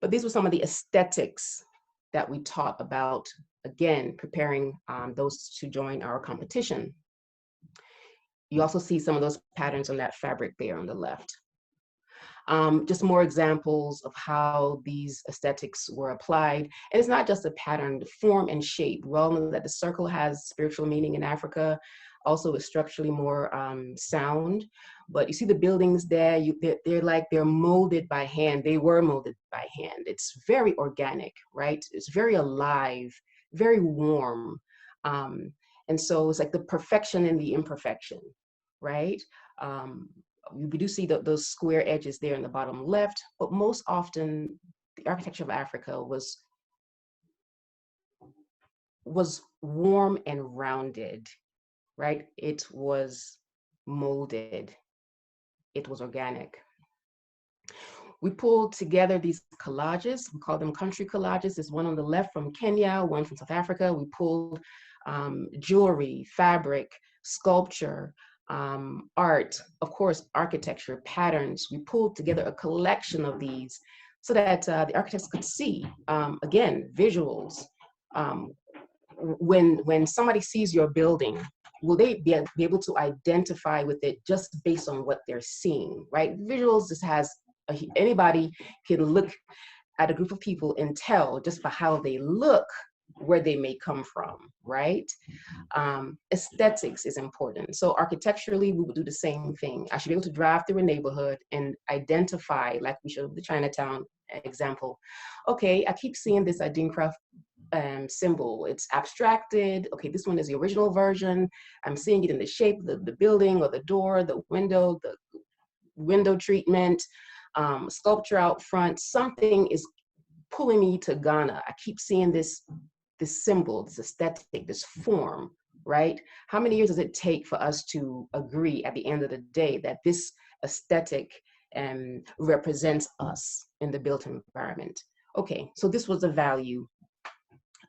But these were some of the aesthetics that we taught about, again, preparing those to join our competition. You also see some of those patterns on that fabric there on the left. Just more examples of how these aesthetics were applied. And it's not just a pattern, the form and shape. We all know that the circle has spiritual meaning in Africa, also is structurally more sound. But you see the buildings there, they're molded by hand. They were molded by hand. It's very organic, right? It's very alive, very warm. And so it's like the perfection in the imperfection, right? We do see those square edges there in the bottom left, but most often the architecture of Africa was warm and rounded, right? It was molded. It was organic. We pulled together these collages. We call them country collages. There's one on the left from Kenya, one from South Africa. We pulled jewelry, fabric, sculpture, art, of course, architecture, patterns. We pulled together a collection of these so that the architects could see, again, visuals. When somebody sees your building, will they be able to identify with it just based on what they're seeing, right? Visuals just has, anybody can look at a group of people and tell just by how they look where they may come from, right? Aesthetics is important. So architecturally, we would do the same thing. I should be able to drive through a neighborhood and identify, like we showed the Chinatown example. Okay, I keep seeing this Adinkra symbol. It's abstracted. Okay, this one is the original version. I'm seeing it in the shape of the building or the door, the window treatment, sculpture out front. Something is pulling me to Ghana. I keep seeing this symbol, this aesthetic, this form, right? How many years does it take for us to agree at the end of the day that this aesthetic represents us in the built environment? Okay, so this was the value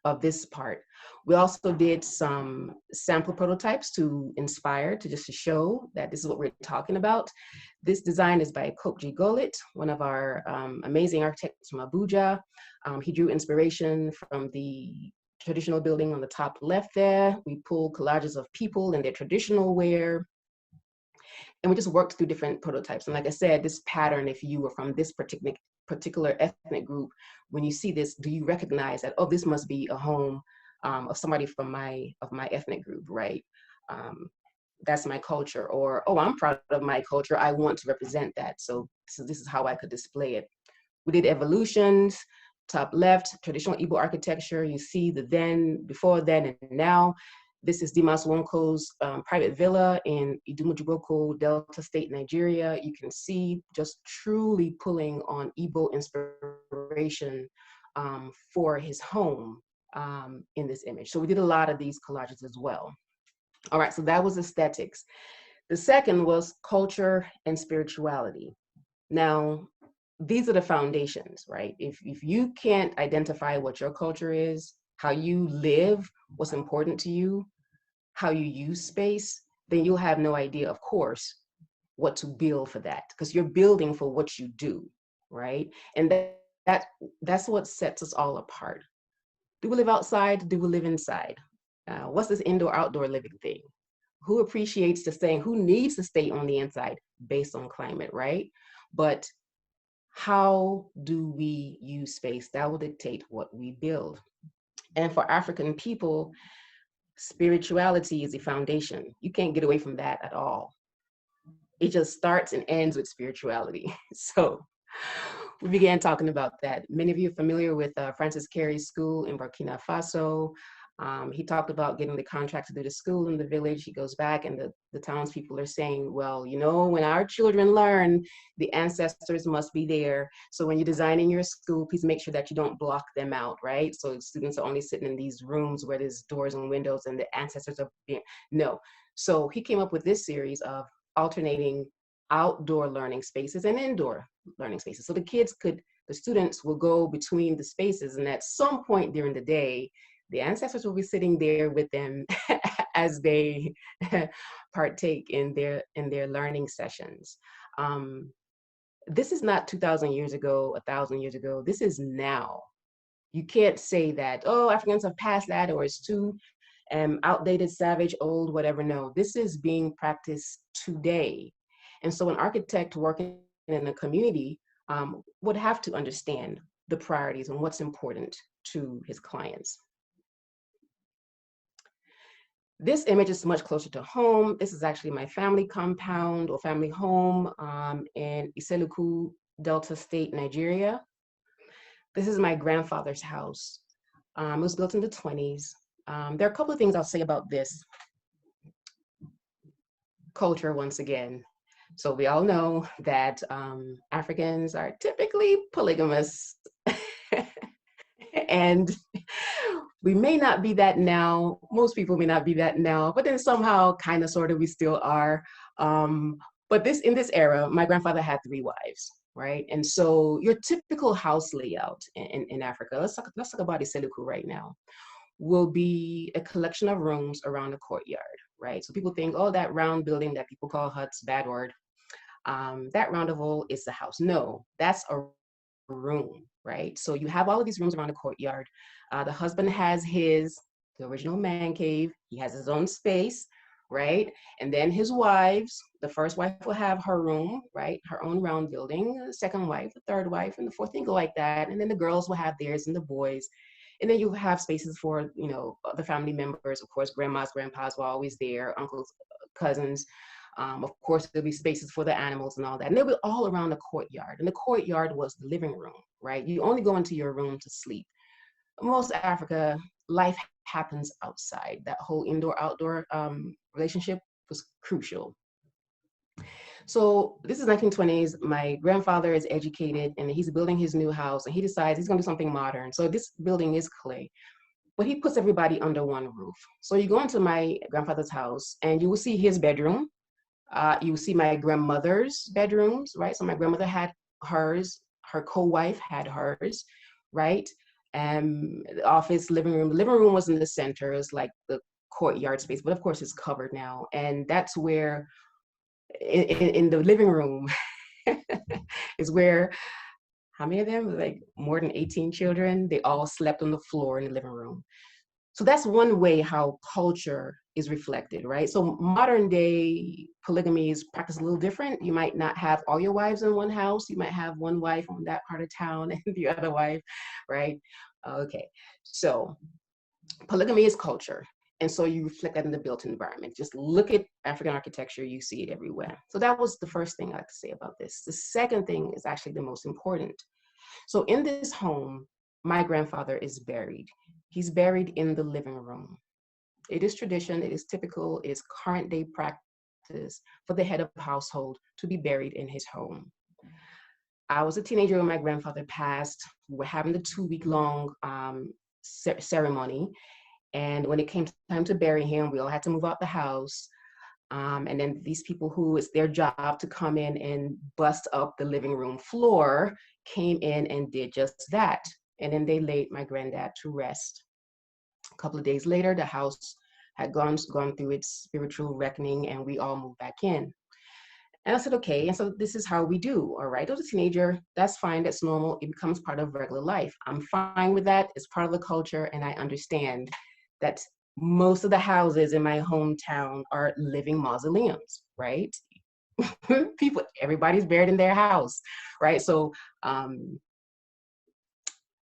of this part. We also did some sample prototypes to inspire, to show that this is what we're talking about. This design is by Kopji Golit, one of our amazing architects from Abuja. He drew inspiration from the traditional building on the top left there. We pulled collages of people in their traditional wear. And we just worked through different prototypes. And like I said, this pattern, if you were from this particular ethnic group, when you see this, do you recognize that, oh, this must be a home of somebody from my ethnic group, right? That's my culture. Or, oh, I'm proud of my culture. I want to represent that. So this is how I could display it. We did evolutions. Top left, traditional Igbo architecture. You see the then, before then, and now. This is Dimas Wonko's private villa in Idumujiboko, Delta State, Nigeria. You can see just truly pulling on Igbo inspiration for his home in this image. So we did a lot of these collages as well. All right, so that was aesthetics. The second was culture and spirituality. Now, these are the foundations, right? If you can't identify what your culture is, how you live, what's important to you, how you use space, then you'll have no idea, of course, what to build for that, because you're building for what you do, right? And that's what sets us all apart. Do we live outside? Do we live inside? What's this indoor-outdoor living thing? Who appreciates the staying? Who needs to stay on the inside based on climate, right? But how do we use space? That will dictate what we build. And for African people, spirituality is the foundation. You can't get away from that at all. It just starts and ends with spirituality. So we began talking about that. Many of you are familiar with Francis Carey's school in Burkina Faso. He talked about getting the contract to do the school in the village. He goes back and the townspeople are saying, well, you know, when our children learn, the ancestors must be there. So when you're designing your school, please make sure that you don't block them out, right? So students are only sitting in these rooms where there's doors and windows and the ancestors are being, no. So he came up with this series of alternating outdoor learning spaces and indoor learning spaces. So the students will go between the spaces, and at some point during the day, the ancestors will be sitting there with them as they partake in their learning sessions. This is not 2,000 years ago, 1,000 years ago. This is now. You can't say that, oh, Africans have passed that, or it's too outdated, savage, old, whatever. No, this is being practiced today. And so an architect working in a community would have to understand the priorities and what's important to his clients. This image is much closer to home. This is actually my family compound or family home in Iseluku, Delta State, Nigeria. This is my grandfather's house. It was built in the 20s. There are a couple of things I'll say about this. Culture, once again. So we all know that Africans are typically polygamous. And we may not be that now. Most people may not be that now, but then somehow, kind of, sort of, we still are. But in this era, my grandfather had 3 wives, right? And so your typical house layout in Africa, let's talk about Iseluku right now, will be a collection of rooms around a courtyard, right? So people think, oh, that round building that people call huts, bad word. That round oval is the house. No, that's a room, right? So you have all of these rooms around the courtyard. The husband has the original man cave. He has his own space, right? And then his wives, the first wife will have her room, right? Her own round building, the second wife, the third wife, and the fourth thing go like that. And then the girls will have theirs and the boys. And then you have spaces for, you know, the family members, of course, grandmas, grandpas were always there, uncles, cousins. Of course, there'll be spaces for the animals and all that. And they were all around the courtyard. And the courtyard was the living room, right? You only go into your room to sleep. Most Africa, life happens outside. That whole indoor-outdoor relationship was crucial. So this is 1920s. My grandfather is educated and he's building his new house and he decides he's gonna do something modern. So this building is clay, but he puts everybody under one roof. So you go into my grandfather's house and you will see his bedroom. You will see my grandmother's bedrooms, right? So my grandmother had hers, her co-wife had hers, right? The office, living room. The living room was in the center. It was like the courtyard space, but of course it's covered now. And that's where, in the living room, is where, how many of them? Like more than 18 children. They all slept on the floor in the living room. So that's one way how culture is reflected, right? So modern day polygamy is practiced a little different. You might not have all your wives in one house. You might have one wife on that part of town and the other wife, right? Okay, so polygamy is culture. And so you reflect that in the built environment. Just look at African architecture, you see it everywhere. So that was the first thing I like to say about this. The second thing is actually the most important. So in this home, my grandfather is buried. He's buried in the living room. It is tradition, it is typical, it is current day practice for the head of the household to be buried in his home. I was a teenager when my grandfather passed. We were having the 2-week-long ceremony. And when it came time to bury him, we all had to move out the house. And then these people who it's their job to come in and bust up the living room floor came in and did just that. And then they laid my granddad to rest. A couple of days later, the house had gone through its spiritual reckoning and we all moved back in. And I said, okay, and so this is how we do, all right? I was a teenager, that's fine, that's normal. It becomes part of regular life. I'm fine with that, it's part of the culture, and I understand that most of the houses in my hometown are living mausoleums, right? people, everybody's buried in their house, right? So a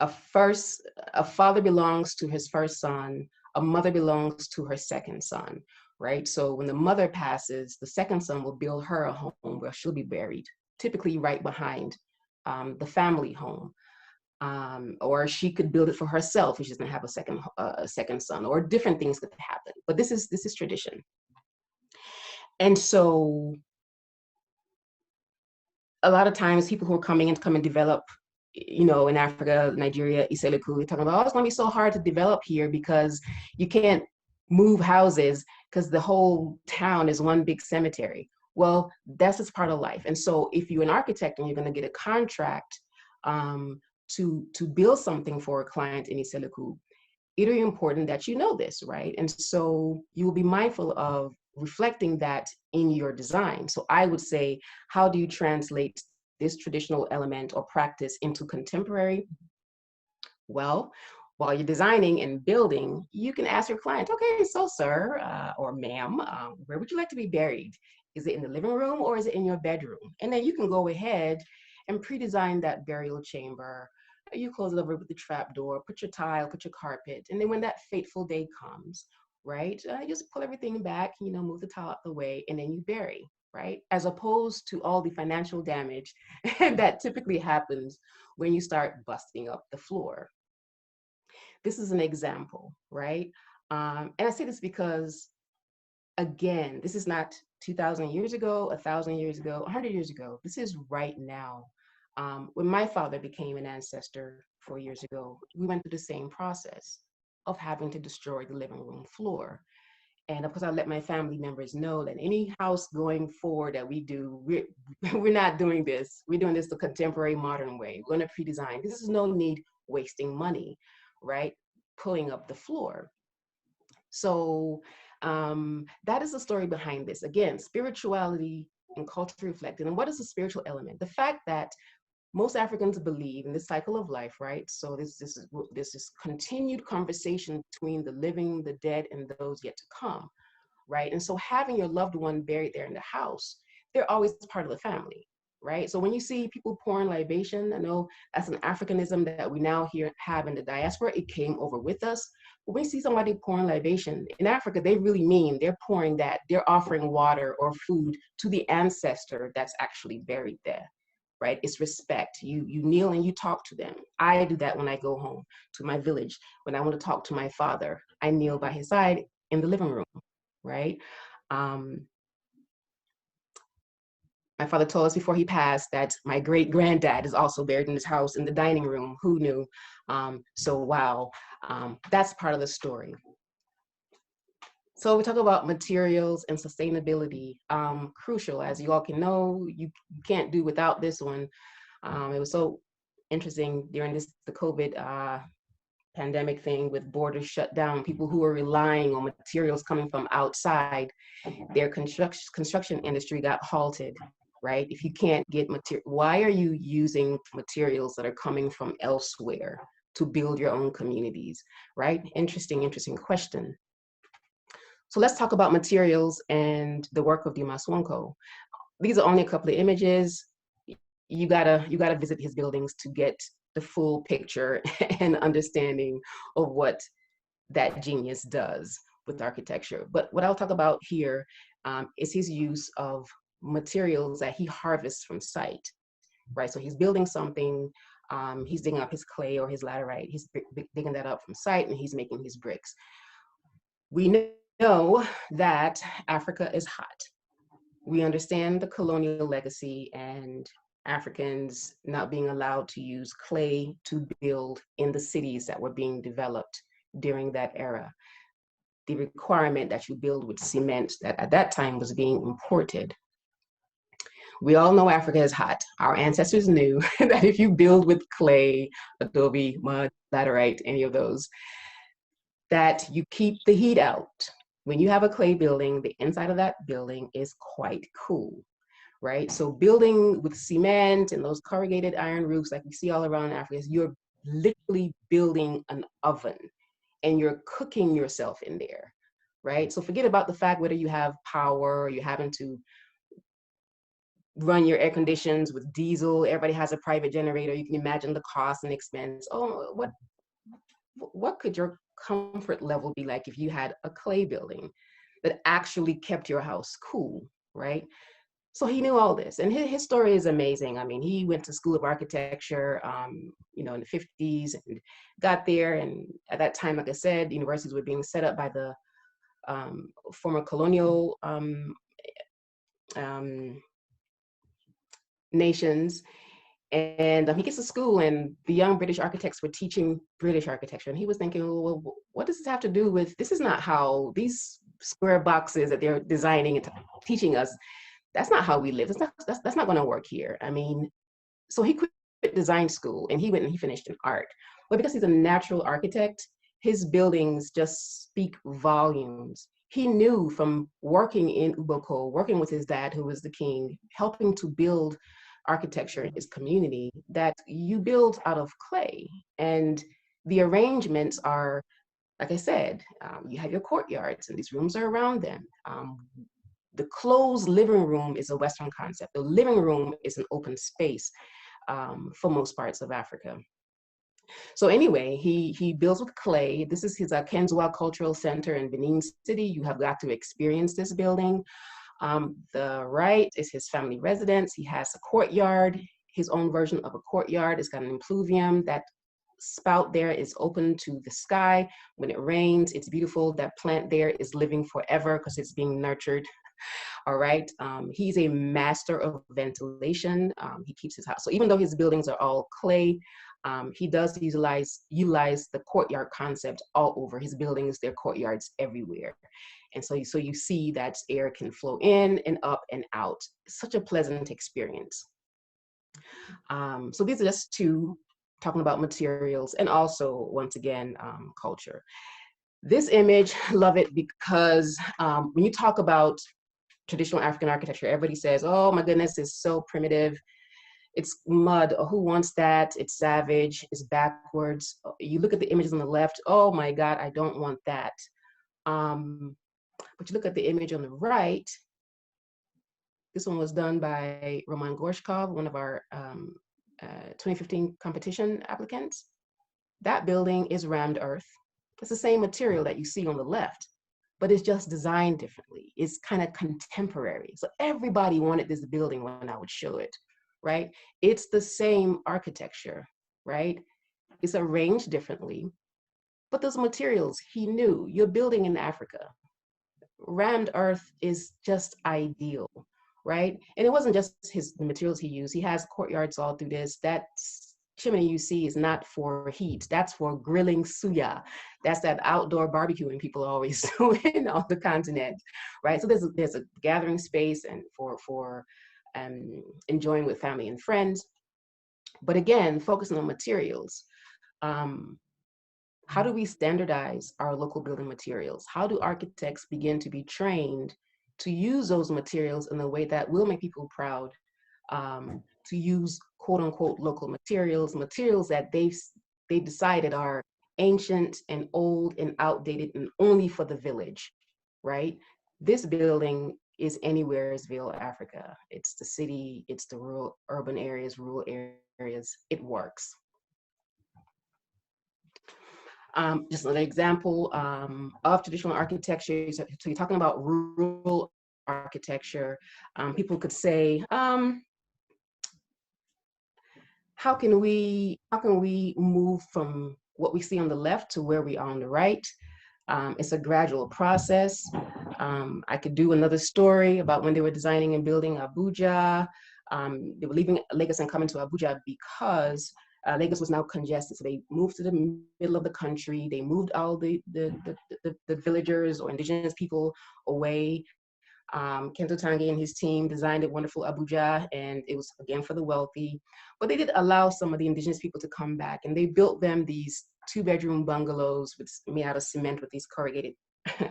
father belongs to his first son, a mother belongs to her second son, right? So when the mother passes, the second son will build her a home where she'll be buried, typically right behind the family home. Or she could build it for herself if she's gonna have a second son, or different things could happen. But this is tradition. And so a lot of times people who are coming in to come and develop, you know, in Africa, Nigeria, Iseleku, talking about, oh, it's gonna be so hard to develop here because you can't move houses because the whole town is one big cemetery. Well, that's just part of life. And so if you're an architect and you're gonna get a contract to build something for a client in Iseleku, it is important that you know this, right? And so you will be mindful of reflecting that in your design. So I would say, how do you translate this traditional element or practice into contemporary? Well, while you're designing and building, you can ask your client, okay, so sir or ma'am, where would you like to be buried? Is it in the living room or is it in your bedroom? And then you can go ahead and pre-design that burial chamber. You close it over with the trap door, put your tile, put your carpet, and then when that fateful day comes, right, you just pull everything back, you know, move the tile out the way, and then you bury, right? As opposed to all the financial damage that typically happens when you start busting up the floor. This is an example, right? And I say this because, again, this is not 2,000 years ago, 1,000 years ago, 100 years ago. This is right now. When my father became an ancestor 4 years ago, we went through the same process of having to destroy the living room floor. And of course, I let my family members know that any house going forward that we do, we're not doing this. We're doing this the contemporary modern way. We're going to pre-design. This is no need wasting money, right? Pulling up the floor. So that is the story behind this. Again, spirituality and culture reflected. And what is the spiritual element? The fact that most Africans believe in this cycle of life, right? So this is continued conversation between the living, the dead, and those yet to come, right? And so having your loved one buried there in the house, they're always part of the family, right? So when you see people pouring libation, I know that's an Africanism that we now have in the diaspora. It came over with us. But when you see somebody pouring libation in Africa, they really mean they're pouring that, they're offering water or food to the ancestor that's actually buried there. Right? It's respect. You kneel and you talk to them. I do that when I go home to my village. When I want to talk to my father, I kneel by his side in the living room, right? My father told us before he passed that my great granddad is also buried in his house in the dining room. Who knew? So wow, that's part of the story. So we talk about materials and sustainability, crucial. As you all can know, you can't do without this one. It was so interesting during the COVID pandemic thing with borders shut down, people who were relying on materials coming from outside, their construction industry got halted, right? If you can't get material, why are you using materials that are coming from elsewhere to build your own communities, right? Interesting question. So let's talk about materials and the work of Dimas Wonko. These are only a couple of images. You gotta visit his buildings to get the full picture and understanding of what that genius does with architecture. But what I'll talk about here is his use of materials that he harvests from site, right? So he's building something, he's digging up his clay or his laterite, he's digging that up from site and he's making his bricks. We know that Africa is hot. We understand the colonial legacy and Africans not being allowed to use clay to build in the cities that were being developed during that era. The requirement that you build with cement that at that time was being imported. We all know Africa is hot. Our ancestors knew that if you build with clay, adobe, mud, laterite, any of those, that you keep the heat out. When you have a clay building, the inside of that building is quite cool, right? So building with cement and those corrugated iron roofs like we see all around Africa, you're literally building an oven and you're cooking yourself in there, right? So forget about the fact whether you have power or you're having to run your air conditions with diesel. Everybody has a private generator. You can imagine the cost and expense. Oh, what could your comfort level be like if you had a clay building that actually kept your house cool, right? So he knew all this, and his story is amazing. I mean, he went to School of Architecture, you know, in the 50s, and got there. And at that time, like I said, universities were being set up by the former colonial nations. And he gets to school, and the young British architects were teaching British architecture. And he was thinking, well, what does this have to do with, this is not how these square boxes that they're designing and teaching us, that's not how we live. That's not going to work here. I mean, so he quit design school and he went and he finished in art. But because he's a natural architect, his buildings just speak volumes. He knew from working in Uboko, working with his dad, who was the king, helping to build architecture in his community, that you build out of clay. And the arrangements are, like I said, you have your courtyards and these rooms are around them. The closed living room is a Western concept. The living room is an open space for most parts of Africa. So anyway, he builds with clay. This is his Kenzua Cultural Center in Benin City. You have got to experience this building. The right is his family residence. He has a courtyard, his own version of a courtyard. It's got an impluvium. That spout there is open to the sky. When it rains, it's beautiful. That plant there is living forever because it's being nurtured. All right. He's a master of ventilation. He keeps his house. So even though his buildings are all clay, he does utilize the courtyard concept all over his buildings. There are courtyards everywhere. And so you see that air can flow in and up and out. It's such a pleasant experience. So these are just two, talking about materials and also, once again, culture. This image, love it because when you talk about traditional African architecture, everybody says, oh my goodness, it's so primitive. It's mud. Oh, who wants that? It's savage. It's backwards. You look at the images on the left. Oh my God, I don't want that. But you look at the image on the right. This one was done by Roman Gorshkov, one of our 2015 competition applicants. That building is rammed earth. It's the same material that you see on the left, but it's just designed differently. It's kind of contemporary. So everybody wanted this building when I would show it, right? It's the same architecture, right? It's arranged differently, but those materials, he knew. You're building in Africa. Rammed earth is just ideal, right? And it wasn't just the materials he used. He has courtyards all through this. That chimney you see is not for heat. That's for grilling suya. That's that outdoor barbecuing people always do on the continent, right? So there's a gathering space and for enjoying with family and friends. But again, focusing on materials. How do we standardize our local building materials? How do architects begin to be trained to use those materials in a way that will make people proud, to use quote unquote local materials that they decided are ancient and old and outdated and only for the village, right? This building is Anywheresville, Africa. It's the city, it's the rural, urban areas, rural areas. It works. Just another example of traditional architecture. So you're talking about rural architecture. People could say, how can we move from what we see on the left to where we are on the right? It's a gradual process. I could do another story about when they were designing and building Abuja. They were leaving Lagos and coming to Abuja because Lagos was now congested. So they moved to the middle of the country. They moved all the villagers or indigenous people away. Kento Tange and his team designed a wonderful Abuja, and it was again for the wealthy. But they did allow some of the indigenous people to come back, and they built them these 2-bedroom bungalows made out of cement with these corrugated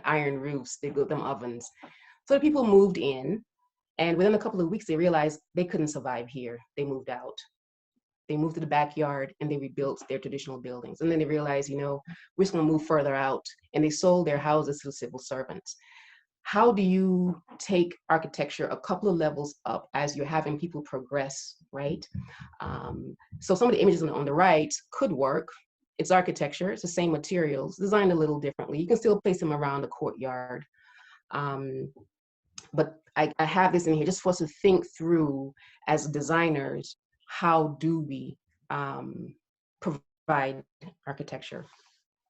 iron roofs. They built them ovens. So the people moved in, and within a couple of weeks, they realized they couldn't survive here. They moved out. They moved to the backyard and they rebuilt their traditional buildings. And then they realized, we're just gonna move further out. And they sold their houses to civil servants. how do you take architecture a couple of levels up as you're having people progress, right? So some of the images on the right could work. It's architecture, it's the same materials, designed a little differently. You can still place them around the courtyard. But I have this in here just for us to think through as designers, how do we provide architecture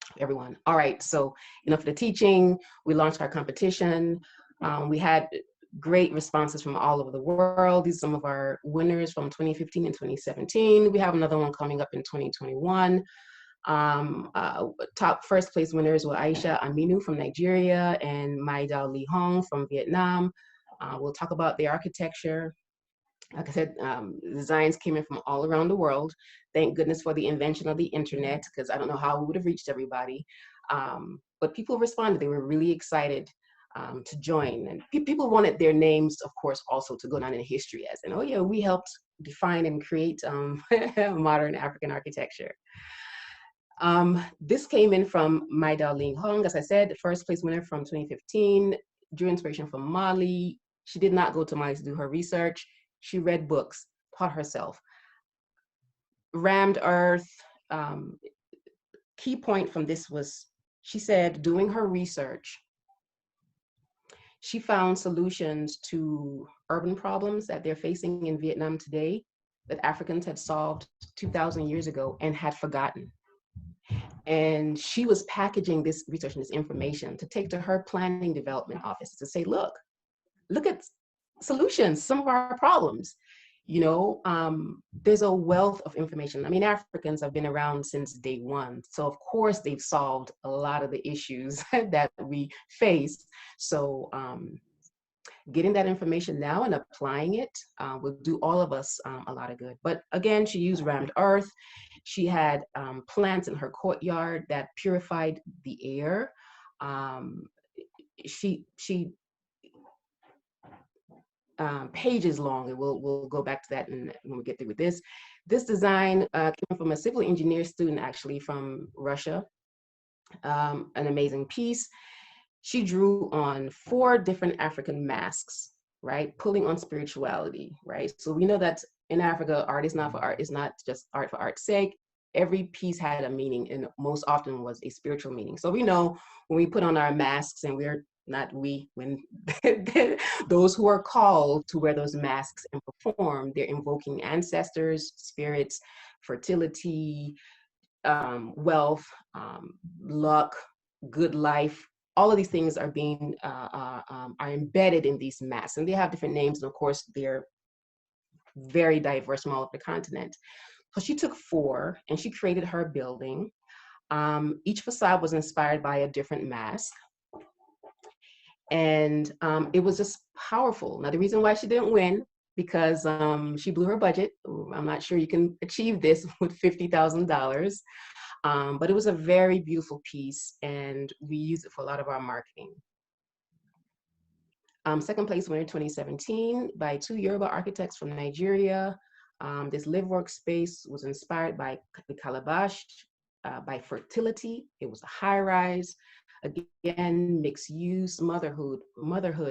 for everyone? All right, so enough of the teaching. We launched our competition. We had great responses from all over the world. These are some of our winners from 2015 and 2017. We have another one coming up in 2021. Top first place winners were Aisha Aminu from Nigeria and Nmadili Hong from Vietnam. We'll talk about the architecture. Like I said, designs came in from all around the world. Thank goodness for the invention of the internet, because I don't know how we would have reached everybody. But people responded. They were really excited to join. And people wanted their names, of course, also to go down in history as, and oh yeah, we helped define and create modern African architecture. This came in from Nmadili Hong, as I said, the first place winner from 2015, drew inspiration from Mali. She did not go to Mali to do her research. She read books, taught herself. Rammed Earth, key point from this was, she said, doing her research, she found solutions to urban problems that they're facing in Vietnam today that Africans had solved 2,000 years ago and had forgotten. And she was packaging this research and this information to take to her planning development office to say, look at solutions, some of our problems. You know, there's a wealth of information. I mean, Africans have been around since day one. So of course they've solved a lot of the issues that we face. So getting that information now and applying it will do all of us a lot of good. But again, she used rammed earth. She had plants in her courtyard that purified the air. Pages long, and we'll go back to that when we get through with this. This design came from a civil engineer student, actually from Russia. An amazing piece. She drew on 4 different African masks, right? Pulling on spirituality, right? So we know that in Africa, art is not for art. It's not just art for art's sake. Every piece had a meaning, and most often was a spiritual meaning. So we know when we put on our masks, and we're not we, when those who are called to wear those masks and perform, they're invoking ancestors, spirits, fertility, wealth, luck, good life. All of these things are being are embedded in these masks, and they have different names, and of course they're very diverse from all over the continent. So she took 4 and she created her building. Each facade was inspired by a different mask. And it was just powerful. Now, the reason why she didn't win, because she blew her budget. I'm not sure you can achieve this with $50,000. But it was a very beautiful piece, and we use it for a lot of our marketing. Second place winner 2017 by 2 Yoruba architects from Nigeria. This live workspace was inspired by the calabash, by fertility. It was a high rise. Again, mixed use, motherhood,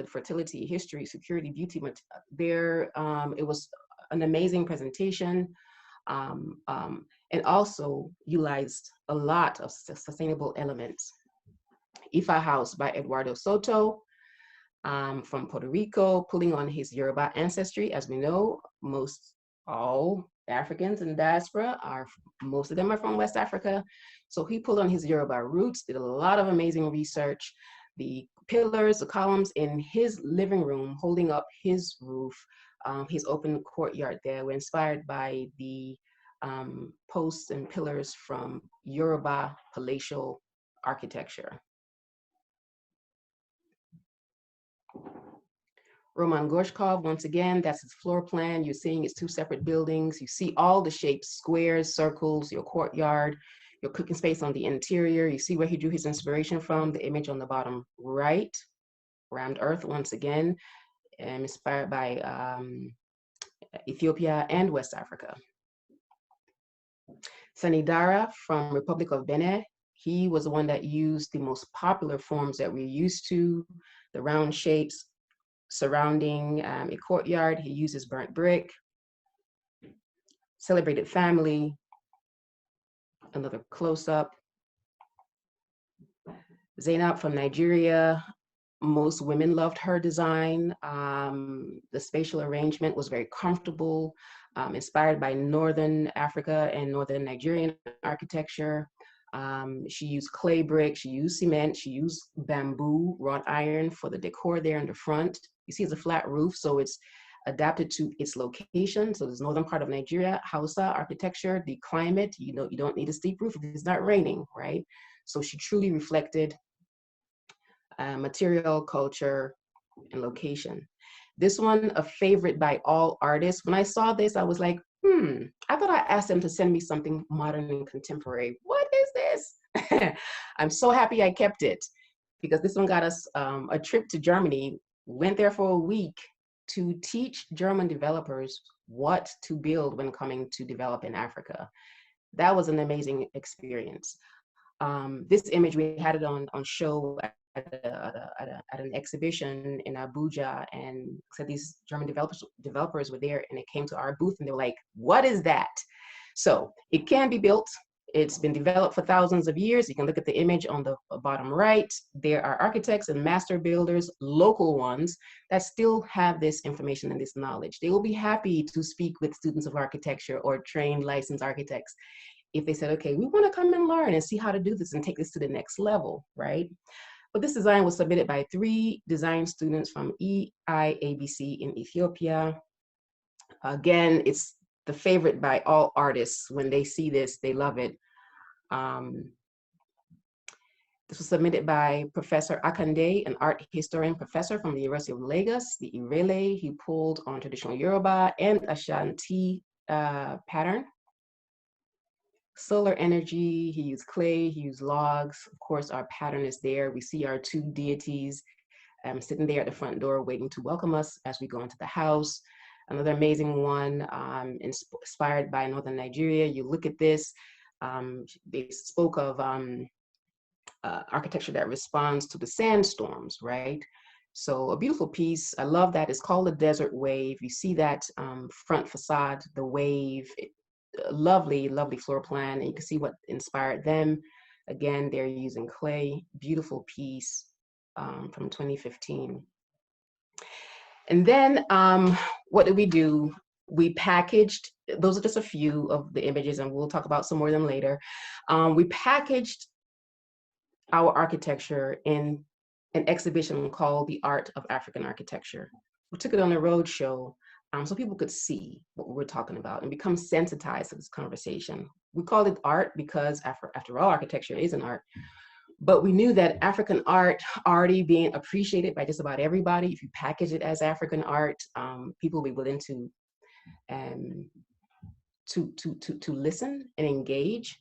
fertility, history, security, beauty. It was an amazing presentation. And also utilized a lot of sustainable elements. Ifa House by Eduardo Soto from Puerto Rico, pulling on his Yoruba ancestry. As we know, all Africans in the diaspora most of them are from West Africa. So he pulled on his Yoruba roots, did a lot of amazing research. The pillars, the columns in his living room holding up his roof, his open courtyard there, were inspired by the posts and pillars from Yoruba palatial architecture. Roman Gorshkov, once again, that's his floor plan. You're seeing it's 2 separate buildings. You see all the shapes, squares, circles, your courtyard, your cooking space on the interior. You see where he drew his inspiration from, the image on the bottom right. Rammed earth, once again, inspired by Ethiopia and West Africa. Sanidara from Republic of Benin. He was the one that used the most popular forms that we're used to, the round shapes surrounding a courtyard. He uses burnt brick, celebrated family, another close-up. Zainab from Nigeria, most women loved her design. The spatial arrangement was very comfortable, inspired by Northern Africa and Northern Nigerian architecture. She used clay brick, she used cement, she used bamboo, wrought iron for the decor there in the front. You see it's a flat roof, so it's adapted to its location. So this northern part of Nigeria, Hausa architecture, the climate, you know, you don't need a steep roof if it's not raining, right? So she truly reflected material, culture, and location. This one, a favorite by all artists. When I saw this, I was like, I thought I asked them to send me something modern and contemporary. What is this? I'm so happy I kept it, because this one got us a trip to Germany. Went there for a week to teach German developers what to build when coming to develop in Africa. That was an amazing experience. This image, we had it on show at an exhibition in Abuja, and so these German developers were there, and they came to our booth and they were like, what is that? So it can be built. It's been developed for thousands of years. You can look at the image on the bottom right. There are architects and master builders, local ones, that still have this information and this knowledge. They will be happy to speak with students of architecture or trained licensed architects if they said, okay, we want to come and learn and see how to do this and take this to the next level, right? But this design was submitted by 3 design students from EIABC in Ethiopia. Again, it's the favorite by all artists. When they see this, they love it. This was submitted by Professor Akande, an art historian professor from the University of Lagos, the Irele. He pulled on traditional Yoruba and Ashanti pattern. Solar energy, he used clay, he used logs. Of course, our pattern is there. We see our 2 deities sitting there at the front door waiting to welcome us as we go into the house. Another amazing one, inspired by Northern Nigeria. You look at this, they spoke of architecture that responds to the sandstorms, right? So a beautiful piece. I love that. It's called the Desert Wave. You see that front facade, the wave. Lovely, lovely floor plan, and you can see what inspired them. Again, they're using clay. Beautiful piece from 2015. And then what did we do? We packaged, those are just a few of the images, and we'll talk about some more of them later. We packaged our architecture in an exhibition called The Art of African Architecture. We took it on a road show so people could see what we're talking about and become sensitized to this conversation. We called it art because after all, architecture is an art. But we knew that African art already being appreciated by just about everybody. If you package it as African art, people will be willing to listen and engage.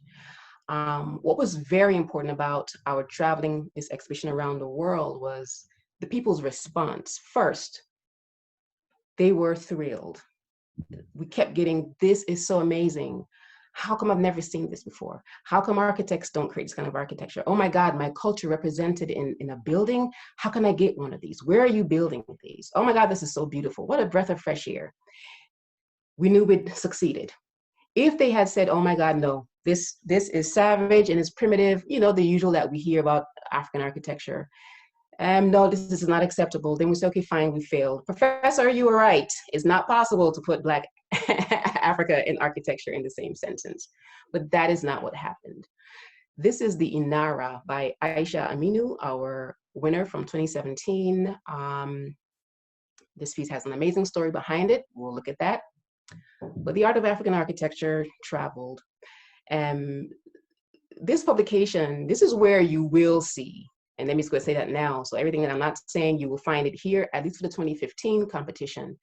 What was very important about our traveling this exhibition around the world was the people's response. First, they were thrilled. We kept getting, this is so amazing. How come I've never seen this before? How come architects don't create this kind of architecture? Oh my God, my culture represented in a building. How can I get one of these? Where are you building these? Oh my God, this is so beautiful. What a breath of fresh air. We knew we'd succeeded. If they had said, oh my God, no, this is savage and it's primitive, you know, the usual that we hear about African architecture. No, this is not acceptable. Then we say, okay, fine, we failed. Professor, you were right. It's not possible to put Black Africa and architecture in the same sentence. But that is not what happened. This is the Inara by Aisha Aminu, our winner from 2017. This piece has an amazing story behind it. We'll look at that. But the Art of African Architecture traveled. This publication, this is where you will see, and let me just go say that now. So everything that I'm not saying, you will find it here, at least for the 2015 competition.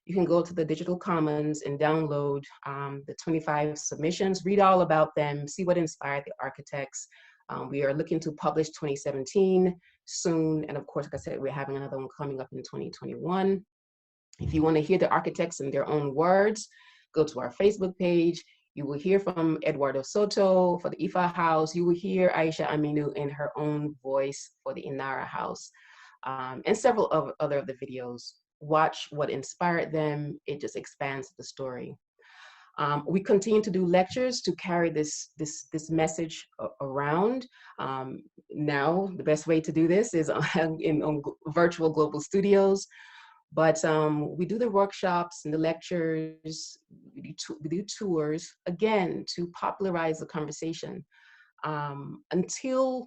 You can go to the Digital Commons and download the 25 submissions, read all about them, see what inspired the architects. We are looking to publish 2017 soon. And of course, like I said, we're having another one coming up in 2021. If you want to hear the architects in their own words, go to our Facebook page. You will hear from Eduardo Soto for the Ifa House. You will hear Aisha Aminu in her own voice for the Inara House, and several of other of the videos. Watch what inspired them. It just expands the story. We continue to do lectures to carry this message around. Now, the best way to do this is on virtual global studios. But we do the workshops and the lectures, we do tours, again, to popularize the conversation until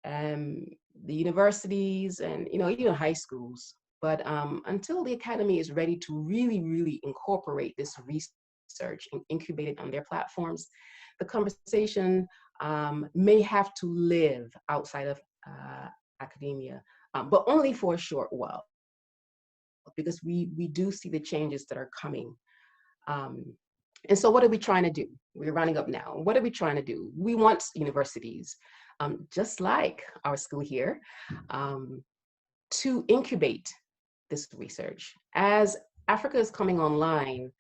the universities and, even high schools, but until the academy is ready to really, really incorporate this research and incubate it on their platforms, the conversation may have to live outside of academia, but only for a short while, because we do see the changes that are coming. And so what are we trying to do? We're running up now. What are we trying to do? We want universities, just like our school here, to incubate this research. As Africa is coming online,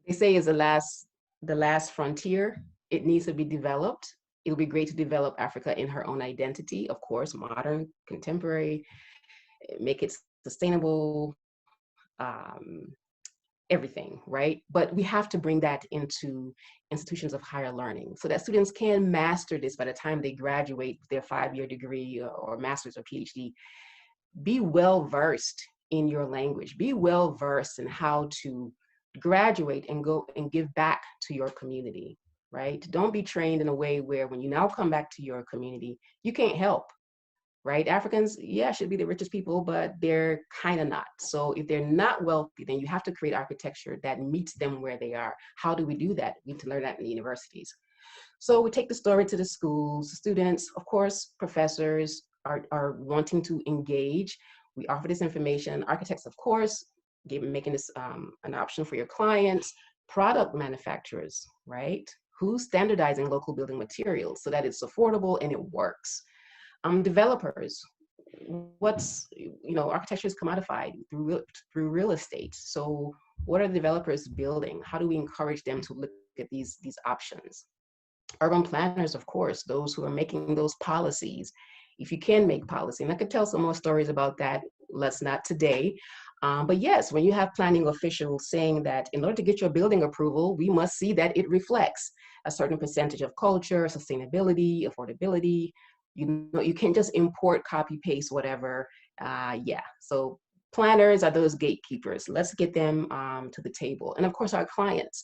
they say is the last frontier. It needs to be developed. It'll be great to develop Africa in her own identity, of course, modern, contemporary, make it sustainable, everything, right? But we have to bring that into institutions of higher learning so that students can master this by the time they graduate with their 5-year degree or master's or PhD. Be well-versed in your language. Be well-versed in how to graduate and go and give back to your community, right? Don't be trained in a way where when you now come back to your community, you can't help. Right? Africans, yeah, should be the richest people, but they're kind of not. So if they're not wealthy, then you have to create architecture that meets them where they are. How do we do that? We need to learn that in the universities. So we take the story to the schools. Students, of course, professors are wanting to engage. We offer this information. Architects, of course, making this an option for your clients. Product manufacturers, right? Who's standardizing local building materials so that it's affordable and it works. Developers, architecture is commodified through real estate. So what are the developers building? How do we encourage them to look at these options? Urban planners, of course, those who are making those policies. If you can make policy, and I could tell some more stories about that, let's not today. But yes, when you have planning officials saying that in order to get your building approval, we must see that it reflects a certain percentage of culture, sustainability, affordability. You can't just import, copy, paste, whatever. So planners are those gatekeepers. Let's get them to the table. And of course, our clients,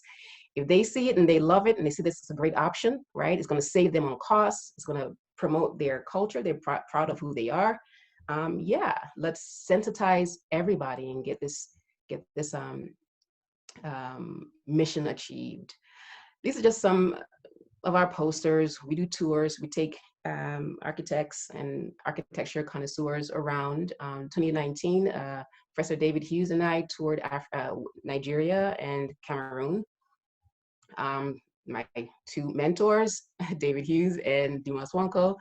if they see it and they love it and they see this is a great option, right? It's going to save them on costs. It's going to promote their culture. They're proud of who they are. Let's sensitize everybody and get this mission achieved. These are just some of our posters. We do tours. We take architects and architecture connoisseurs around. 2019, Professor David Hughes and I toured Nigeria and Cameroon. My two mentors, David Hughes and Dimas Wanko,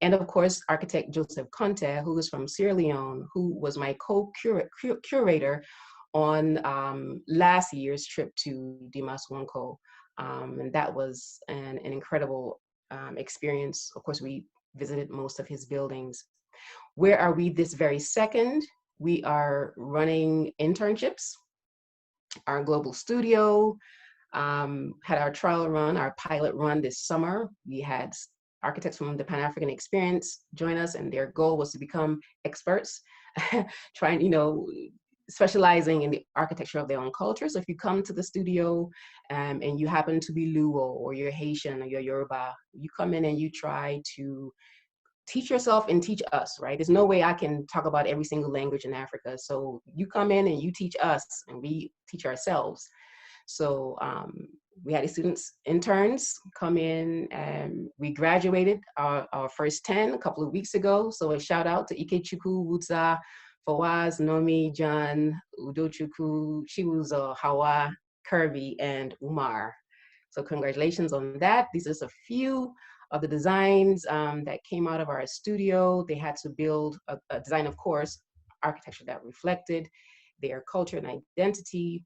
and of course, architect Joseph Conte, who is from Sierra Leone, who was my co-curator on last year's trip to Dimas Wanko. And that was an incredible experience. Of course, we visited most of his buildings. Where are we this very second? We are running internships. Our global studio had our trial run, our pilot run this summer. We had architects from the Pan-African Experience join us, and their goal was to become experts, specializing in the architecture of their own culture. So if you come to the studio and you happen to be Luo, or you're Haitian, or you're Yoruba, you come in and you try to teach yourself and teach us, right? There's no way I can talk about every single language in Africa. So you come in and you teach us, and we teach ourselves. So we had the students, interns, come in, and we graduated our first 10 a couple of weeks ago. So a shout out to Ikechukwu, Wutza, Fawaz, Nomi, John, Udochukwu, Chiwuzo, Hawa, Kirby, and Umar. So congratulations on that. These are just a few of the designs that came out of our studio. They had to build a design, of course, architecture that reflected their culture and identity.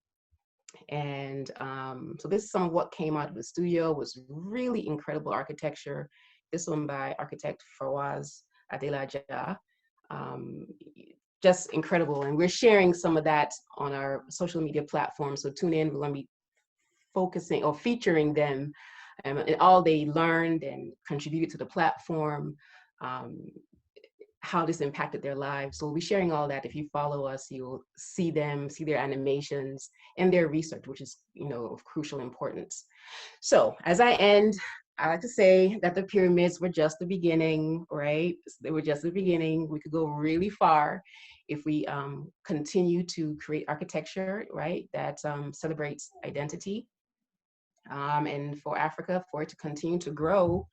And so this is some of what came out of the studio. It was really incredible architecture. This one by architect Fawaz Adelaja. Um, just incredible. And we're sharing some of that on our social media platforms. So tune in, we're gonna be focusing or featuring them and all they learned and contributed to the platform, um, how this impacted their lives. So we'll be sharing all that. If you follow us, you'll see them, see their animations and their research, which is, you know, of crucial importance. So as I end, I like to say that the pyramids were just the beginning, right? They were just the beginning. We could go really far if we continue to create architecture, right, that celebrates identity. And for Africa, for it to continue to grow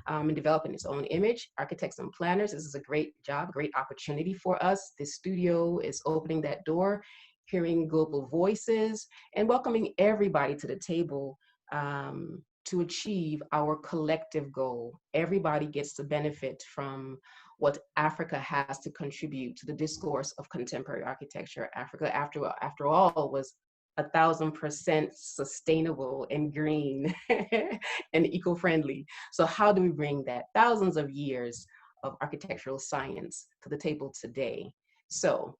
and develop in its own image. Architects and planners, this is a great job, great opportunity for us. This studio is opening that door, hearing global voices, and welcoming everybody to the table to achieve our collective goal. Everybody gets to benefit from what Africa has to contribute to the discourse of contemporary architecture. Africa, after all, was 1,000% sustainable and green and eco-friendly. So how do we bring that thousands of years of architectural science to the table today? So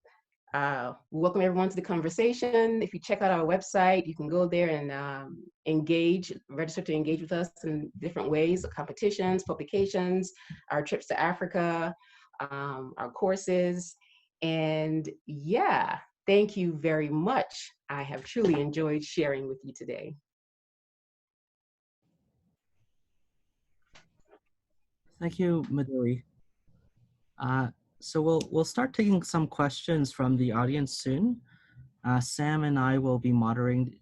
welcome everyone to the conversation. If you check out our website, you can go there and engage, register to engage with us in different ways, competitions, publications, our trips to Africa, our courses, and yeah, thank you very much. I have truly enjoyed sharing with you today. Thank you, Nmadili. So we'll start taking some questions from the audience soon. Sam and I will be moderating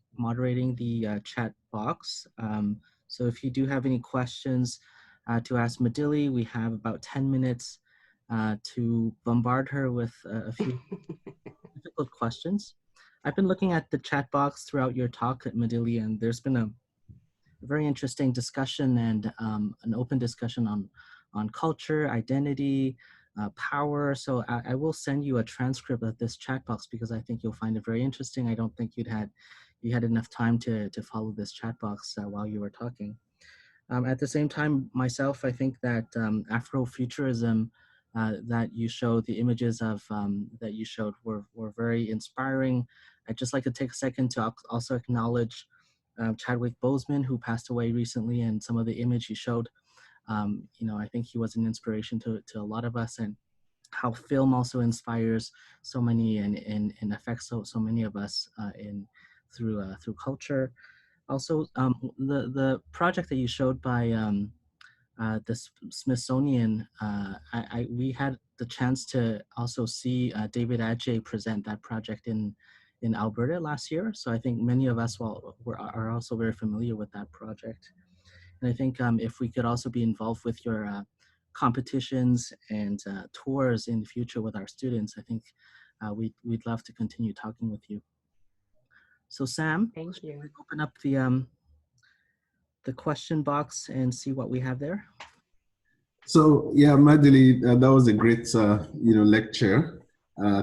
the chat box. So if you do have any questions to ask Nmadili, we have about 10 minutes to bombard her with a few difficult questions. I've been looking at the chat box throughout your talk at Nmadili, and there's been a very interesting discussion and an open discussion on culture, identity, power. So I will send you a transcript of this chat box because I think you'll find it very interesting. I don't think you had enough time to follow this chat box while you were talking. At the same time, myself, I think that Afrofuturism that you showed, the images of that you showed were very inspiring. I'd just like to take a second to also acknowledge Chadwick Boseman, who passed away recently, and some of the image he showed. You know, I think he was an inspiration to a lot of us, and how film also inspires so many and affects so many of us through culture. Also, the project that you showed by the Smithsonian, we had the chance to also see David Adjaye present that project in Alberta last year. So I think many of us are also very familiar with that project. And I think if we could also be involved with your competitions and tours in the future with our students, I think we'd love to continue talking with you. So Sam, thank you. Open up the question box and see what we have there. So yeah, Nmadili, that was a great lecture.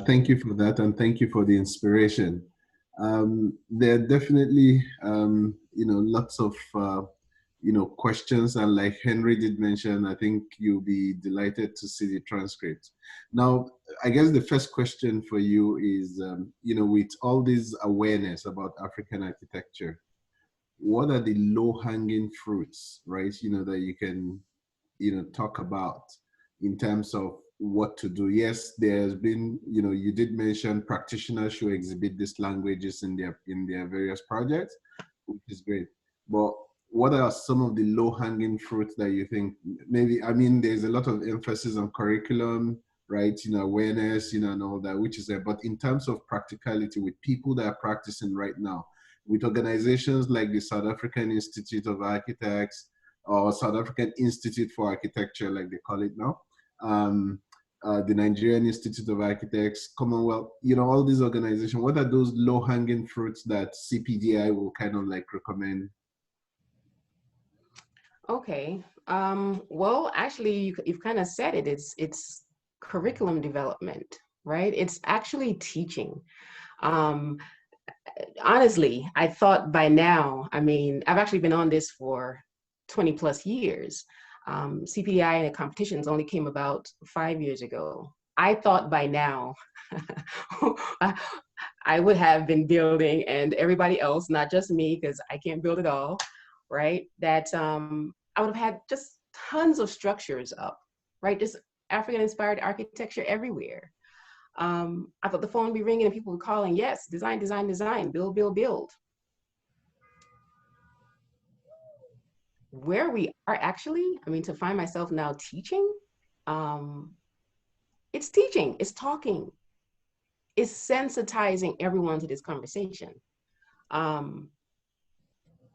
Thank you for that, and thank you for the inspiration. There are definitely lots of questions, and like Henry did mention, I think you'll be delighted to see the transcript. Now, I guess the first question for you is, with all this awareness about African architecture, what are the low-hanging fruits, right? That you can talk about in terms of what to do. Yes, there's been, you did mention practitioners should exhibit these languages in their various projects, which is great. But what are some of the low-hanging fruits that you think maybe, I mean, there's a lot of emphasis on curriculum, right? Awareness, and all that, which is there. But in terms of practicality with people that are practicing right now, with organizations like the South African Institute of Architects, or South African Institute for Architecture, like they call it now, the Nigerian Institute of Architects, Commonwealth, all these organizations, what are those low-hanging fruits that CPDI will kind of like recommend? Okay, well, actually, you've kind of said it. It's curriculum development, right? It's actually teaching. honestly, I thought by now, I mean, I've actually been on this for 20 plus years. CPDI and the competitions only came about 5 years ago. I thought by now I would have been building, and everybody else, not just me, because I can't build it all, right? That I would have had just tons of structures up, right? Just African-inspired architecture everywhere. I thought the phone would be ringing and people were calling, yes, design, design, design, build, build, build. Where we are actually, I mean, to find myself now teaching, it's teaching, it's talking, it's sensitizing everyone to this conversation.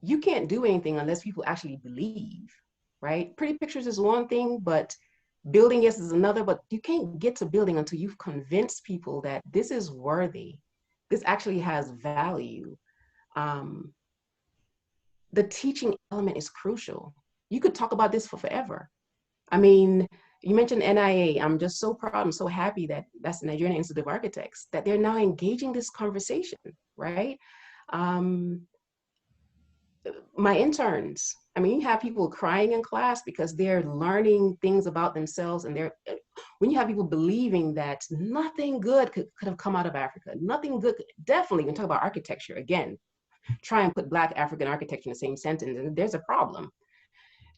You can't do anything unless people actually believe, right? Pretty pictures is one thing, but building, yes, is another, but you can't get to building until you've convinced people that this is worthy. This actually has value. The teaching element is crucial. You could talk about this for forever. I mean, you mentioned NIA. I'm just so proud. I'm so happy that that's the Nigerian Institute of Architects, that they're now engaging this conversation, right? My interns, I mean, you have people crying in class because they're learning things about themselves, and when you have people believing that nothing good could have come out of Africa, nothing good, definitely, when you talk about architecture, again, try and put Black African architecture in the same sentence, and there's a problem.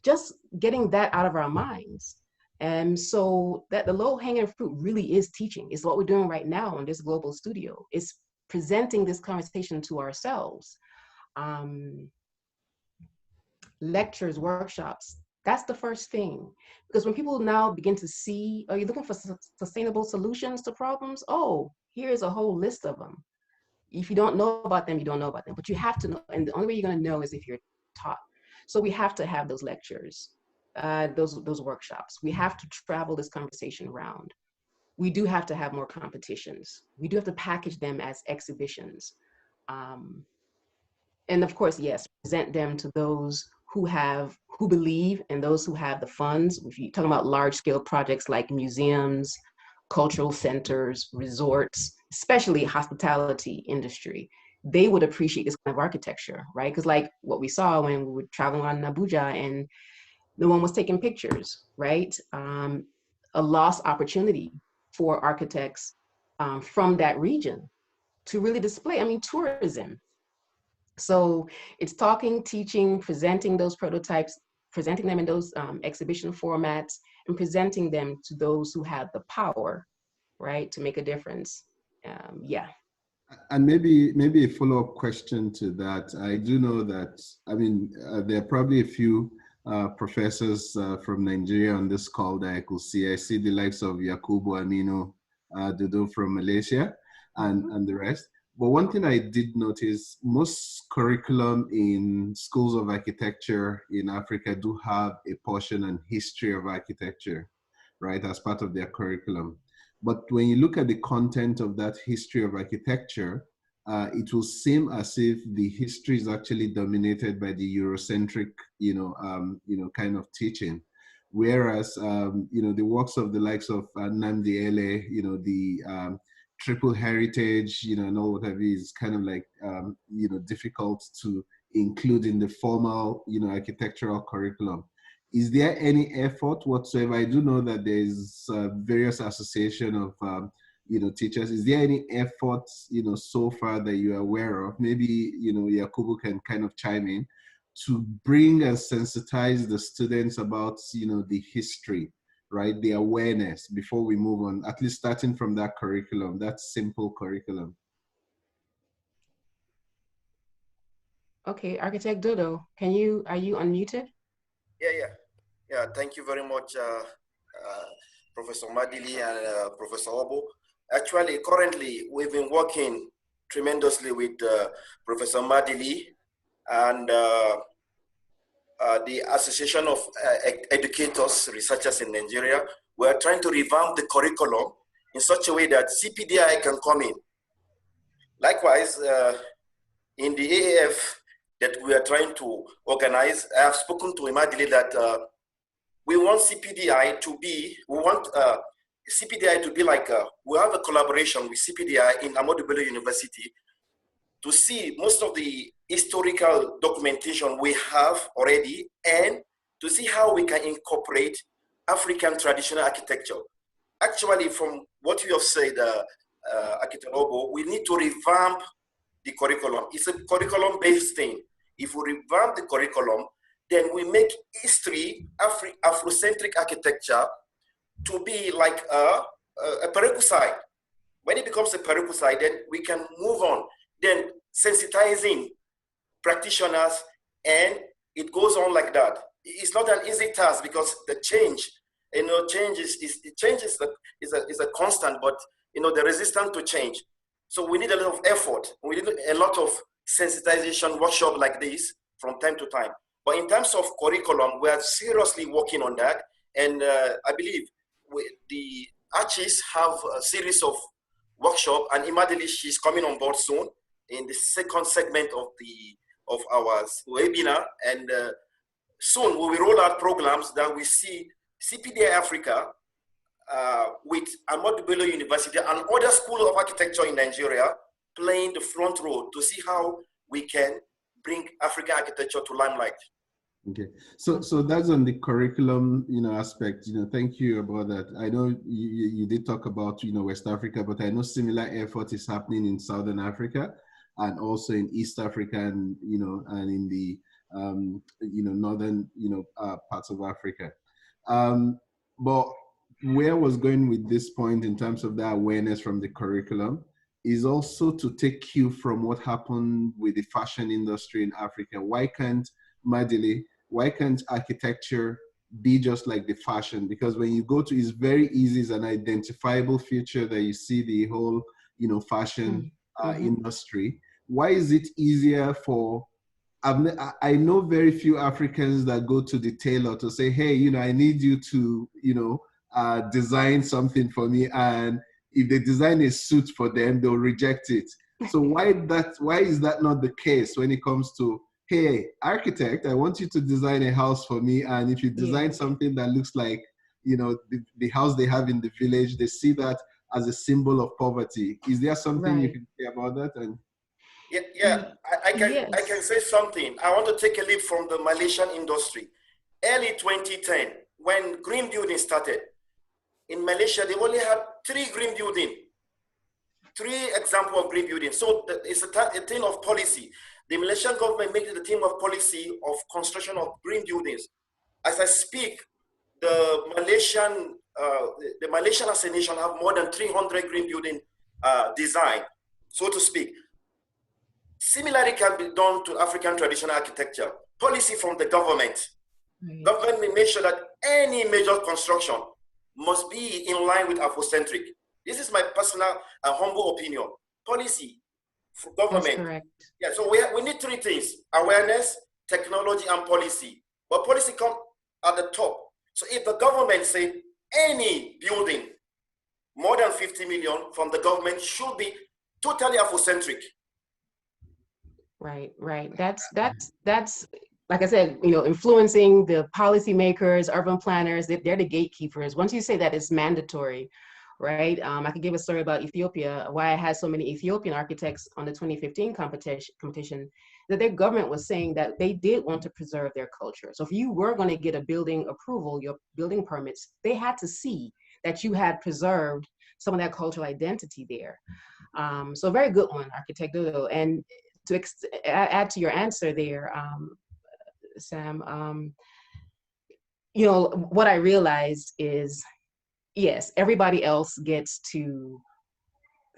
Just getting that out of our minds. And so that the low hanging fruit really is teaching. It's what we're doing right now in this global studio. It's presenting this conversation to ourselves. Lectures, workshops, that's the first thing. Because when people now begin to see, are you looking for sustainable solutions to problems? Oh, here's a whole list of them. If you don't know about them, you don't know about them, but you have to know. And the only way you're going to know is if you're taught. So we have to have those lectures, those workshops. We have to travel this conversation around. We do have to have more competitions. We do have to package them as exhibitions. And of course, yes, present them to those who believe, and those who have the funds. If you're talking about large scale projects like museums, cultural centers, resorts, especially hospitality industry, they would appreciate this kind of architecture, right? Because like what we saw when we were traveling around Abuja and no one was taking pictures, right? A lost opportunity for architects from that region to really display, I mean, tourism. So it's talking, teaching, presenting those prototypes, presenting them in those exhibition formats, and presenting them to those who have the power, right, to make a difference. Yeah. And maybe a follow-up question to that. I do know that, I mean, there are probably a few professors from Nigeria on this call that I could see. I see the likes of Yakubu Aminu Dudu from Malaysia and the rest. But one thing I did notice, most curriculum in schools of architecture in Africa do have a portion on history of architecture, right, as part of their curriculum. But when you look at the content of that history of architecture, it will seem as if the history is actually dominated by the Eurocentric, kind of teaching. Whereas, the works of the likes of Nmadili, the triple heritage, and all what have you, is kind of like, difficult to include in the formal, architectural curriculum. Is there any effort whatsoever? I do know that there's various association of, teachers. Is there any effort, so far that you're aware of? Maybe, Yakubu can kind of chime in to bring and sensitize the students about, the history, right? The awareness before we move on, at least starting from that curriculum, that simple curriculum. Okay, Architect Dodo, are you unmuted? Yeah, thank you very much, Professor Nmadili and Professor Obo. Actually, currently, we've been working tremendously with Professor Nmadili and the Association of Educators, Researchers in Nigeria. We're trying to revamp the curriculum in such a way that CPDI can come in. Likewise, in the AAF that we are trying to organize, I have spoken to Nmadili that we want CPDI to be, CPDI to be like, we have a collaboration with CPDI in Ahmadu Bello University to see most of the historical documentation we have already, and to see how we can incorporate African traditional architecture. Actually, from what you have said, Architect Obo, we need to revamp the curriculum. It's a curriculum-based thing. If we revamp the curriculum, then we make history, Afrocentric architecture, to be like a prerequisite. When it becomes a prerequisite, then we can move on. Then sensitizing practitioners, and it goes on like that. It's not an easy task because the change, change is a constant, but the resistance to change. So we need a lot of effort. We need a lot of sensitization workshop like this from time to time. But in terms of curriculum, we are seriously working on that. And I believe the archists have a series of workshop, and Nmadili, she's coming on board soon in the second segment of our webinar. And soon we will roll out programs that we see CPDI Africa with Nmadili University and other schools of architecture in Nigeria playing the front row to see how we can bring African architecture to limelight. Okay, so that's on the curriculum, aspect. Thank you about that. I know you did talk about West Africa, but I know similar effort is happening in Southern Africa and also in East Africa, and and in the northern parts of Africa. But where I was going with this point in terms of the awareness from the curriculum is also to take cue from what happened with the fashion industry in Africa. Why can't architecture be just like the fashion? Because when you go to, it's very easy, it's an identifiable feature that you see the whole, fashion industry. Why is it easier for, I know very few Africans that go to the tailor to say, hey, I need you to, design something for me. And if they design a suit for them, they'll reject it. So why is that not the case when it comes to, hey, architect, I want you to design a house for me. And if you design something that looks like, the house they have in the village, they see that as a symbol of poverty. Is there something you can say about that? And I can say something. I want to take a leap from the Malaysian industry. Early 2010, when green building started, in Malaysia, they only had 3 green building, 3 examples of green building. So it's a thing of policy. The Malaysian government made it a theme of policy of construction of green buildings. As I speak, the Malaysian as a nation have more than 300 green building design, so to speak. Similarly can be done to African traditional architecture. Policy from the government. Government may make sure that any major construction must be in line with Afrocentric. This is my personal and humble opinion. Policy for government. That's correct. Yeah, so we need 3 things: awareness, technology, and policy. But policy comes at the top. So if the government say any building more than 50 million from the government should be totally Afrocentric. Right. That's like I said, influencing the policymakers, urban planners. They're the gatekeepers. Once you say that it's mandatory, right? I could give a story about Ethiopia, why I had so many Ethiopian architects on the 2015 competition, that their government was saying that they did want to preserve their culture. So if you were going to get a building approval, your building permits, they had to see that you had preserved some of that cultural identity there. So a very good one, Architect Dodo. And to add to your answer there, Sam, what I realized is, yes, everybody else gets to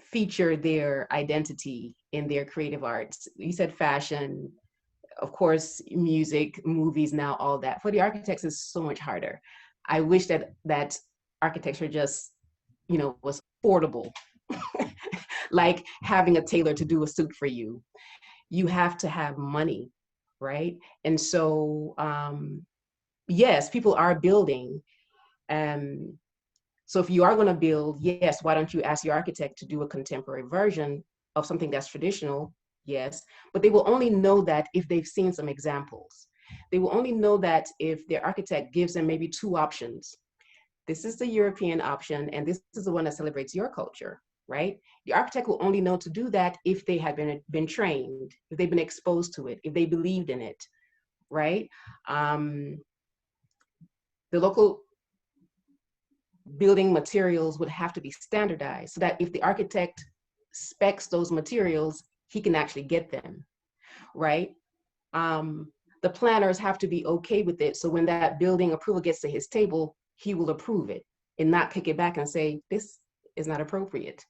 feature their identity in their creative arts. You said fashion, of course, music, movies, now all that. For the architects, it's so much harder. I wish that architecture just, was affordable, like having a tailor to do a suit for you. You have to have money, right? And so, yes, people are building. So if you are going to build, yes, why don't you ask your architect to do a contemporary version of something that's traditional? Yes, but they will only know that if they've seen some examples. They will only know that if their architect gives them maybe 2 options. This is the European option, and this is the one that celebrates your culture. right? The architect will only know to do that if they have been trained, if they've been exposed to it, if they believed in it, right? The local building materials would have to be standardized so that if the architect specs those materials, he can actually get them, right? The planners have to be okay with it. So when that building approval gets to his table, he will approve it and not kick it back and say, this is not appropriate,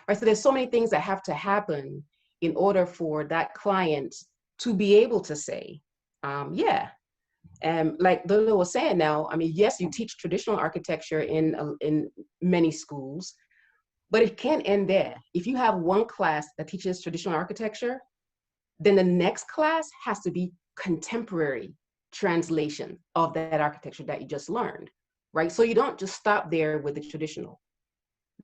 right? So there's so many things that have to happen in order for that client to be able to say, yeah. Like Lolo was saying now, I mean, yes, you teach traditional architecture in many schools, but it can't end there. If you have one class that teaches traditional architecture, then the next class has to be contemporary translation of that architecture that you just learned, right? So you don't just stop there with the traditional.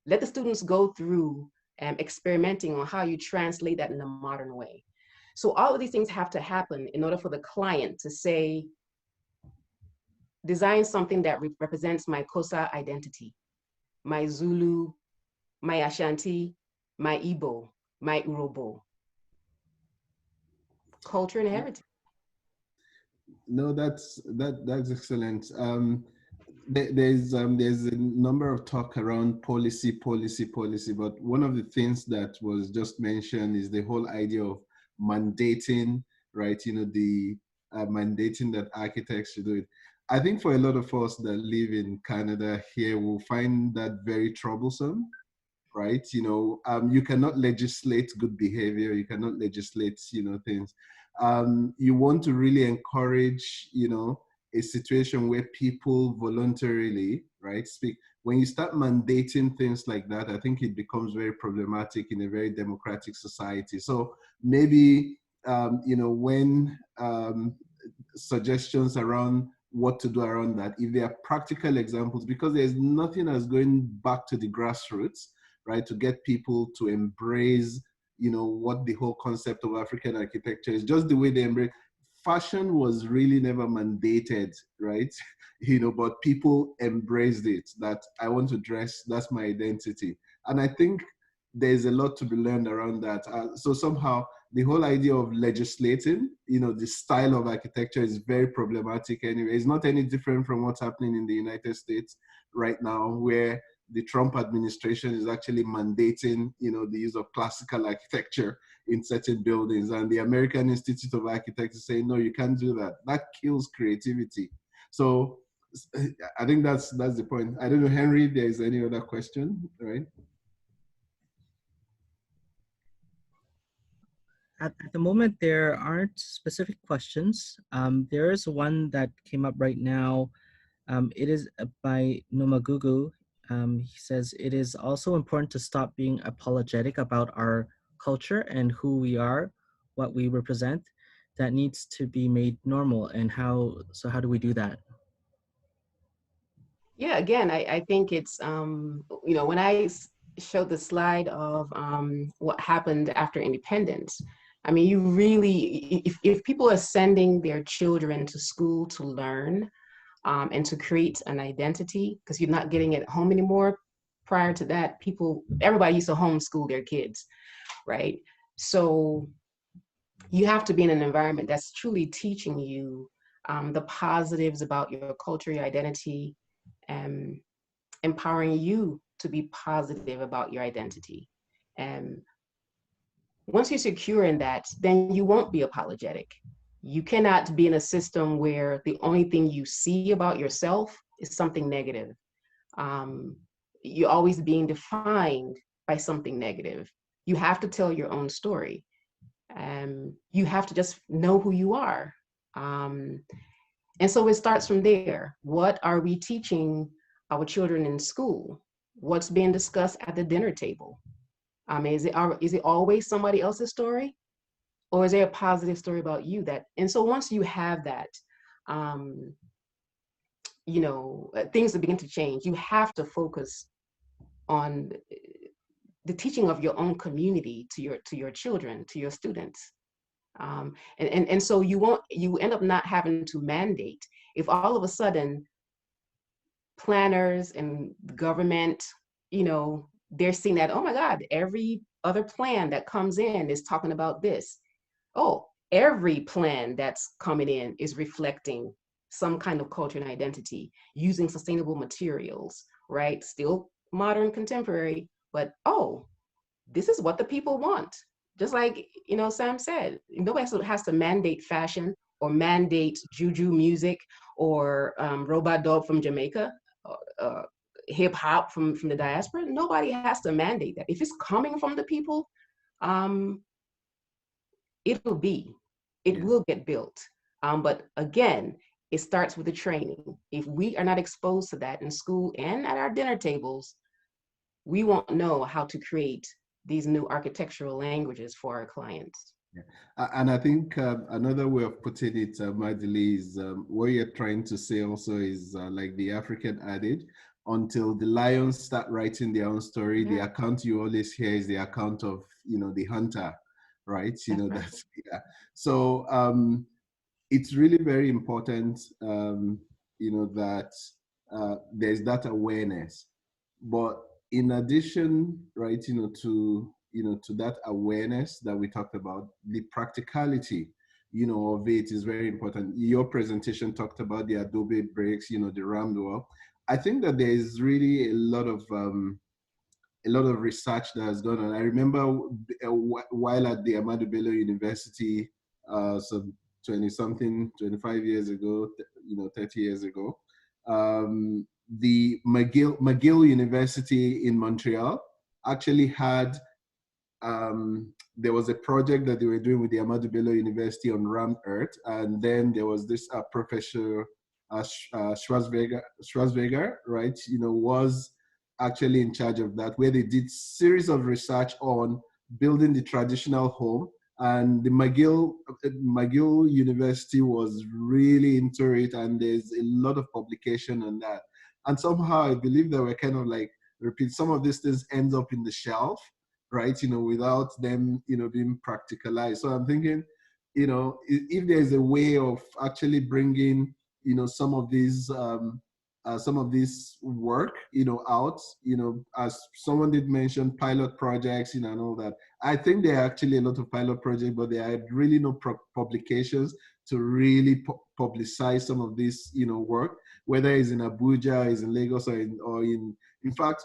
Let the students go through experimenting on how you translate that in a modern way. So all of these things have to happen in order for the client to say, design something that represents my Xhosa identity, my Zulu, my Ashanti, my Igbo, my Urhobo. Culture and heritage. No, that's excellent. There's a number of talk around policy, but one of the things that was just mentioned is the whole idea of mandating, right? You know, the mandating that architects should do it. I think for a lot of us that live in Canada here, we'll find that very troublesome, right? You know, you cannot legislate good behavior. You cannot legislate, you know, things. You want to really encourage, you know, a situation where people voluntarily, right, speak. When you start mandating things like that, I think it becomes very problematic in a very democratic society. So maybe, you know, when suggestions around what to do around that, if there are practical examples, because there's nothing as going back to the grassroots, right, to get people to embrace, you know, what the whole concept of African architecture is, just the way they embrace. Fashion was really never mandated, right? You know, but people embraced it, that I want to dress, that's my identity. And I think there's a lot to be learned around that. So somehow the whole idea of legislating, you know, the style of architecture is very problematic anyway. It's not any different from what's happening in the United States right now, where the Trump administration is actually mandating, you know, the use of classical architecture in certain buildings, and the American Institute of Architects is saying, no, you can't do that. That kills creativity. So I think that's the point. I don't know, Henry, if there is any other question, right? At the moment, there aren't specific questions. There is one that came up right now. It is by Numagugu. He says, it is also important to stop being apologetic about our culture and who we are, what we represent. That needs to be made normal. And how do we do that? Yeah, again, I think it's, you know, when I showed the slide of what happened after independence, I mean, you really, if people are sending their children to school to learn and to create an identity, because you're not getting it at home anymore. Prior to that, everybody used to homeschool their kids, right? So you have to be in an environment that's truly teaching you the positives about your culture, your identity, and empowering you to be positive about your identity. And once you're secure in that, then you won't be apologetic. You cannot be in a system where the only thing you see about yourself is something negative. You're always being defined by something negative. You have to tell your own story. You have to just know who you are. And so it starts from there. What are we teaching our children in school? What's being discussed at the dinner table? Is it always somebody else's story? Or is there a positive story about you and so once you have that, you know, things will begin to change. You have to focus on the teaching of your own community to your children, to your students. And so you end up not having to mandate. If all of a sudden planners and government, you know, they're seeing that, oh my God, every other plan that comes in is talking about this. Oh, every plan that's coming in is reflecting some kind of culture and identity, using sustainable materials, right? Still modern, contemporary, but oh, this is what the people want. Just like, you know, Sam said, nobody has to mandate fashion or mandate juju music or robot dog from Jamaica, uh, hip hop from the diaspora. Nobody has to mandate that. If it's coming from the people, um, it'll be, it will get built. But again, it starts with the training. If we are not exposed to that in school and at our dinner tables, we won't know how to create these new architectural languages for our clients. Yeah. And I think another way of putting it, Nmadili, is what you're trying to say also is like the African adage, until the lions start writing their own story, the account you always hear is the account of, you know, the hunter, right? You know, that's, yeah. So it's really very important, you know, that there's that awareness. But in addition, right, to that awareness that we talked about, the practicality, you know, of it is very important. Your presentation talked about the Adobe bricks, you know, the rammed wall. I think that there is really a lot of research that has gone on. I remember while at the Ahmadu Bello University, some 20-something, 25 years ago, you know, 30 years ago, the McGill University in Montreal actually had, there was a project that they were doing with the Ahmadu Bello University on rammed earth, and then there was this Professor Schwarzweger, right, you know, was actually in charge of that, where they did series of research on building the traditional home. And the McGill University was really into it, and there's a lot of publication on that. And somehow I believe that we're kind of like, repeat, some of these things ends up in the shelf, right? You know, without them, you know, being practicalized. So I'm thinking, you know, if there's a way of actually bringing, you know, some of these work, you know, out, you know, as someone did mention, pilot projects, you know, and all that. I think there are actually a lot of pilot projects, but there are really no publications to really publicize some of this, you know, work, whether it's in Abuja, is in Lagos, or in fact,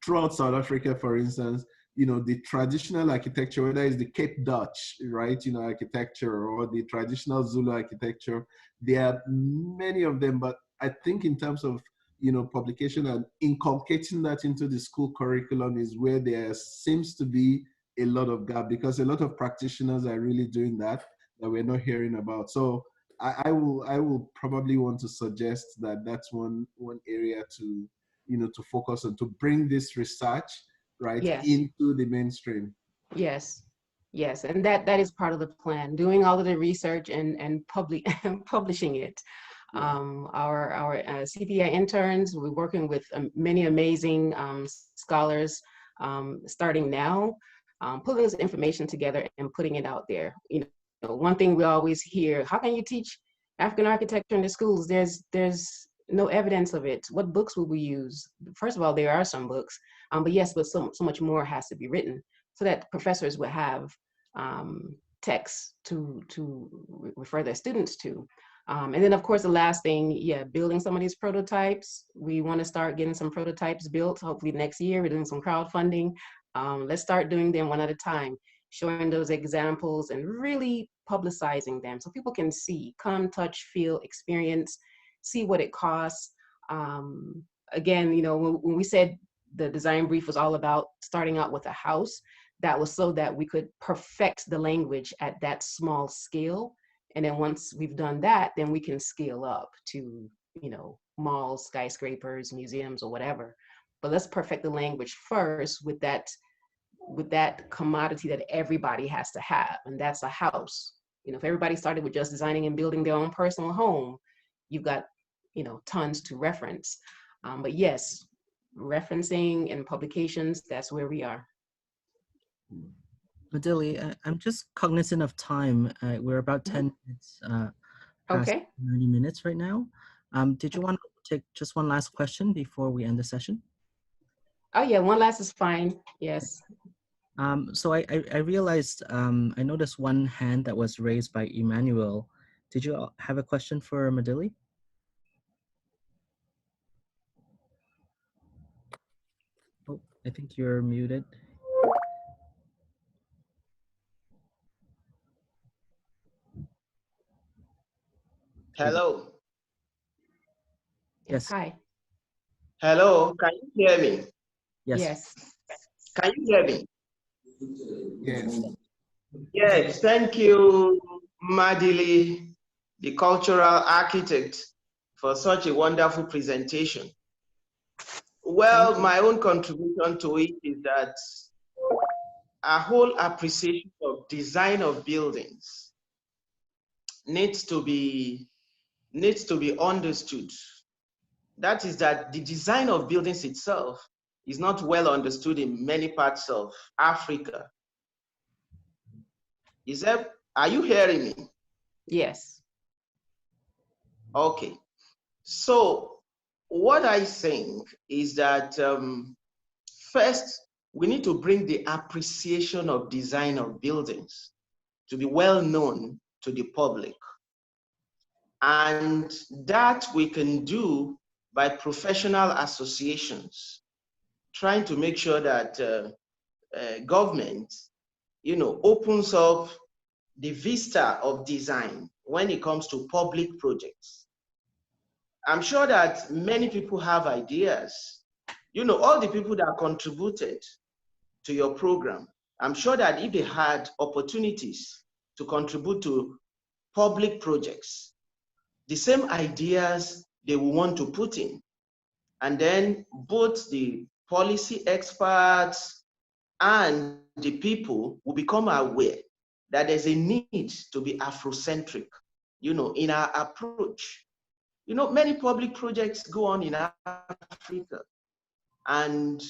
throughout South Africa, for instance, you know, the traditional architecture, whether it's the Cape Dutch, right, you know, architecture, or the traditional Zulu architecture, there are many of them. But I think in terms of, you know, publication and inculcating that into the school curriculum is where there seems to be a lot of gap, because a lot of practitioners are really doing that we're not hearing about. So I will probably want to suggest that that's one area to, you know, to focus on, to bring this research, right, into the mainstream. Yes, yes, and that is part of the plan. Doing all of the research and publishing it. Our CPI interns, we're working with many amazing scholars, starting now, pulling this information together and putting it out there. You know, one thing we always hear: how can you teach African architecture in the schools? There's no evidence of it. What books will we use? First of all, there are some books, but yes, but so much more has to be written so that professors would have texts to refer their students to. And then, of course, the last thing, building some of these prototypes. We want to start getting some prototypes built. Hopefully next year, we're doing some crowdfunding. Let's start doing them one at a time, showing those examples and really publicizing them so people can see, come, touch, feel, experience, see what it costs. Again, you know, when we said the design brief was all about starting out with a house, that was so that we could perfect the language at that small scale. And then once we've done that, then we can scale up to, you know, malls, skyscrapers, museums, or whatever. But let's perfect the language first with that commodity that everybody has to have, and that's a house. You know, if everybody started with just designing and building their own personal home, you've got, you know, tons to reference. But yes, referencing and publications, that's where we are. Nmadili, I'm just cognizant of time. We're about 10 minutes past 90 minutes right now. Did you want to take just one last question before we end the session? Oh yeah, one last is fine. Yes. So I realized, I noticed one hand that was raised by Emmanuel. Did you have a question for Nmadili? Oh, I think you're muted. Hello. Yes. Yes. Hi. Hello. Can you hear me? Yes. Yes. Can you hear me? Yes. Yes. Thank you, Nmadili, the cultural architect, for such a wonderful presentation. Well, my own contribution to it is that a whole appreciation of design of buildings needs to be understood. That is that the design of buildings itself is not well understood in many parts of Africa. Are you hearing me? Yes. Okay. So what I think is that first, we need to bring the appreciation of design of buildings to be well known to the public. And that we can do by professional associations, trying to make sure that government, opens up the vista of design when it comes to public projects. I'm sure that many people have ideas. All the people that contributed to your program, I'm sure that if they had opportunities to contribute to public projects, the same ideas they will want to put in. And then both the policy experts and the people will become aware that there's a need to be Afrocentric, in our approach. Many public projects go on in Africa, and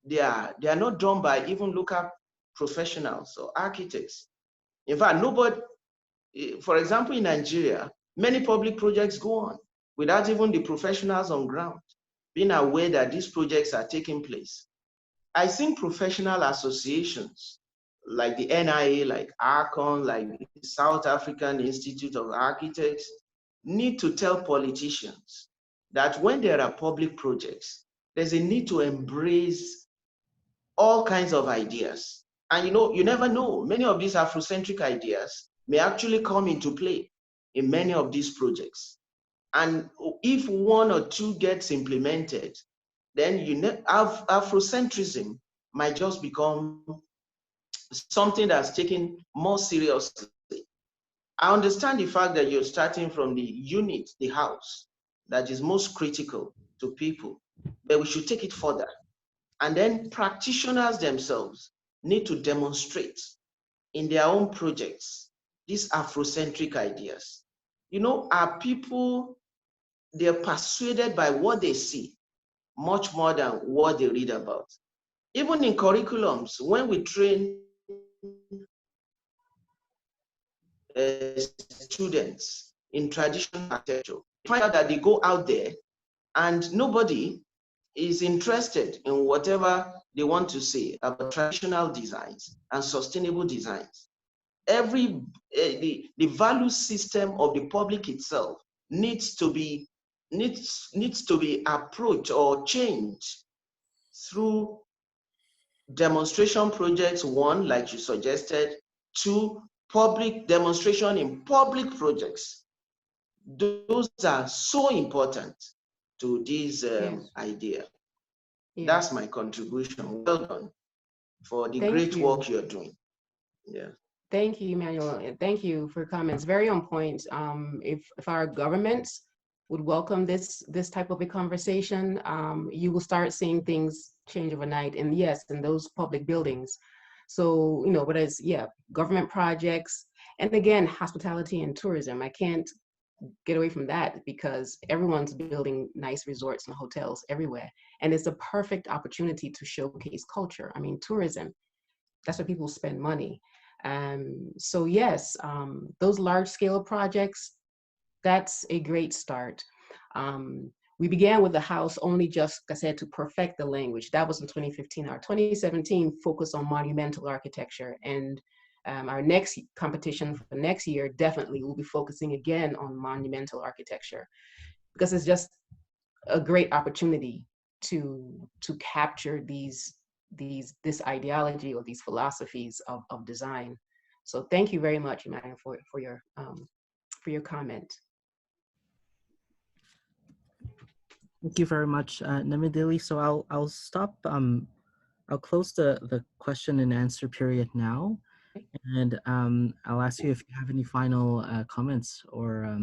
they are not done by even local professionals or architects. In fact, nobody, for example, in Nigeria, many public projects go on without even the professionals on ground being aware that these projects are taking place. I think professional associations like the NIA, like ARCON, like the South African Institute of Architects, need to tell politicians that when there are public projects, there's a need to embrace all kinds of ideas. And you never know, many of these Afrocentric ideas may actually come into play in many of these projects. And if one or two gets implemented, then Afrocentrism might just become something that's taken more seriously. I understand the fact that you're starting from the unit, the house, that is most critical to people, but we should take it further. And then practitioners themselves need to demonstrate in their own projects these Afrocentric ideas. Our people, they're persuaded by what they see much more than what they read about. Even in curriculums, when we train students in traditional architecture, find out that they go out there and nobody is interested in whatever they want to say about traditional designs and sustainable designs. The value system of the public itself needs to be approached or changed through demonstration projects, one, like you suggested, two, public demonstration in public projects. Those are so important to this idea. Yes. That's my contribution. Well done for the great work you're doing. Yeah. Thank you, Emmanuel. And thank you for your comments. Very on point. If our governments would welcome this type of a conversation, you will start seeing things change overnight. And yes, in those public buildings. So, whether it's, government projects, and again, hospitality and tourism. I can't get away from that because everyone's building nice resorts and hotels everywhere. And it's a perfect opportunity to showcase culture. I mean, tourism, that's where people spend money. So yes, those large scale projects, that's a great start. we began with the house only just, like I said, to perfect the language. That was in 2015. Our 2017 focused on monumental architecture, and our next competition for next year definitely will be focusing again on monumental architecture, because it's just a great opportunity to capture this ideology or these philosophies of design. So thank you very much, Emmanuel, for your comment. Thank you very much, Nmadili. So I'll stop. I'll close the question and answer period now, and I'll ask you if you have any final comments or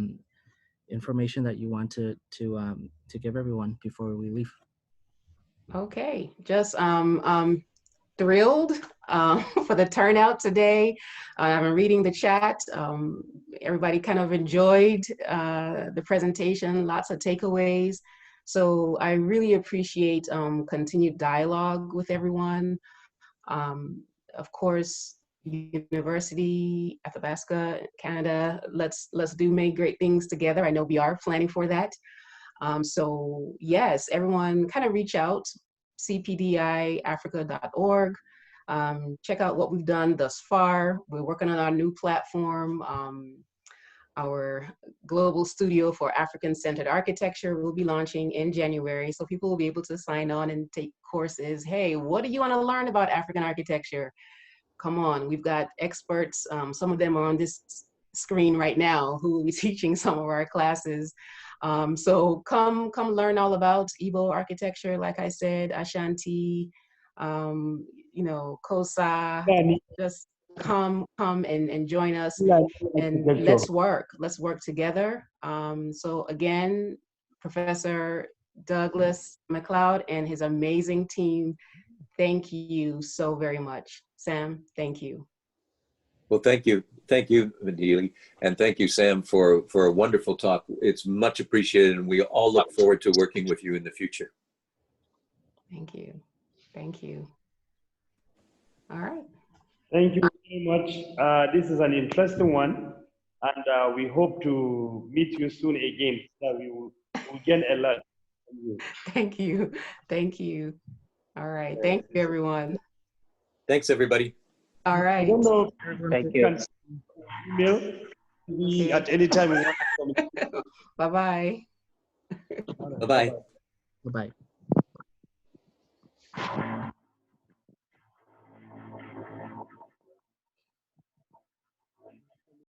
information that you want to give everyone before we leave. Okay, just thrilled for the turnout today. I've been reading the chat. Everybody kind of enjoyed the presentation, lots of takeaways. So I really appreciate continued dialogue with everyone. Of course, University, Athabasca, Canada, let's do many great things together. I know we are planning for that. So yes, everyone kind of reach out, cpdiafrica.org. Check out what we've done thus far. We're working on our new platform. Our global studio for African-centered architecture will be launching in January. So people will be able to sign on and take courses. Hey, what do you want to learn about African architecture? Come on, we've got experts. Some of them are on this screen right now who will be teaching some of our classes. So come learn all about Igbo architecture, like I said, Ashanti, you know, Kosa. Just come and join us, and let's work together. So again, Professor Douglas MacLeod and his amazing team, thank you so very much. Sam, thank you. Well, thank you, Nmadili, and thank you, Sam, for a wonderful talk. It's much appreciated, and we all look forward to working with you in the future. Thank you. All right. Thank you very much. This is an interesting one, and we hope to meet you soon again. So we will gain a lot from you. Thank you. All right. Thank you, everyone. Thanks, everybody. All right. I don't know. Thank you. Email me at any time. Bye-bye. Bye-bye. Bye-bye.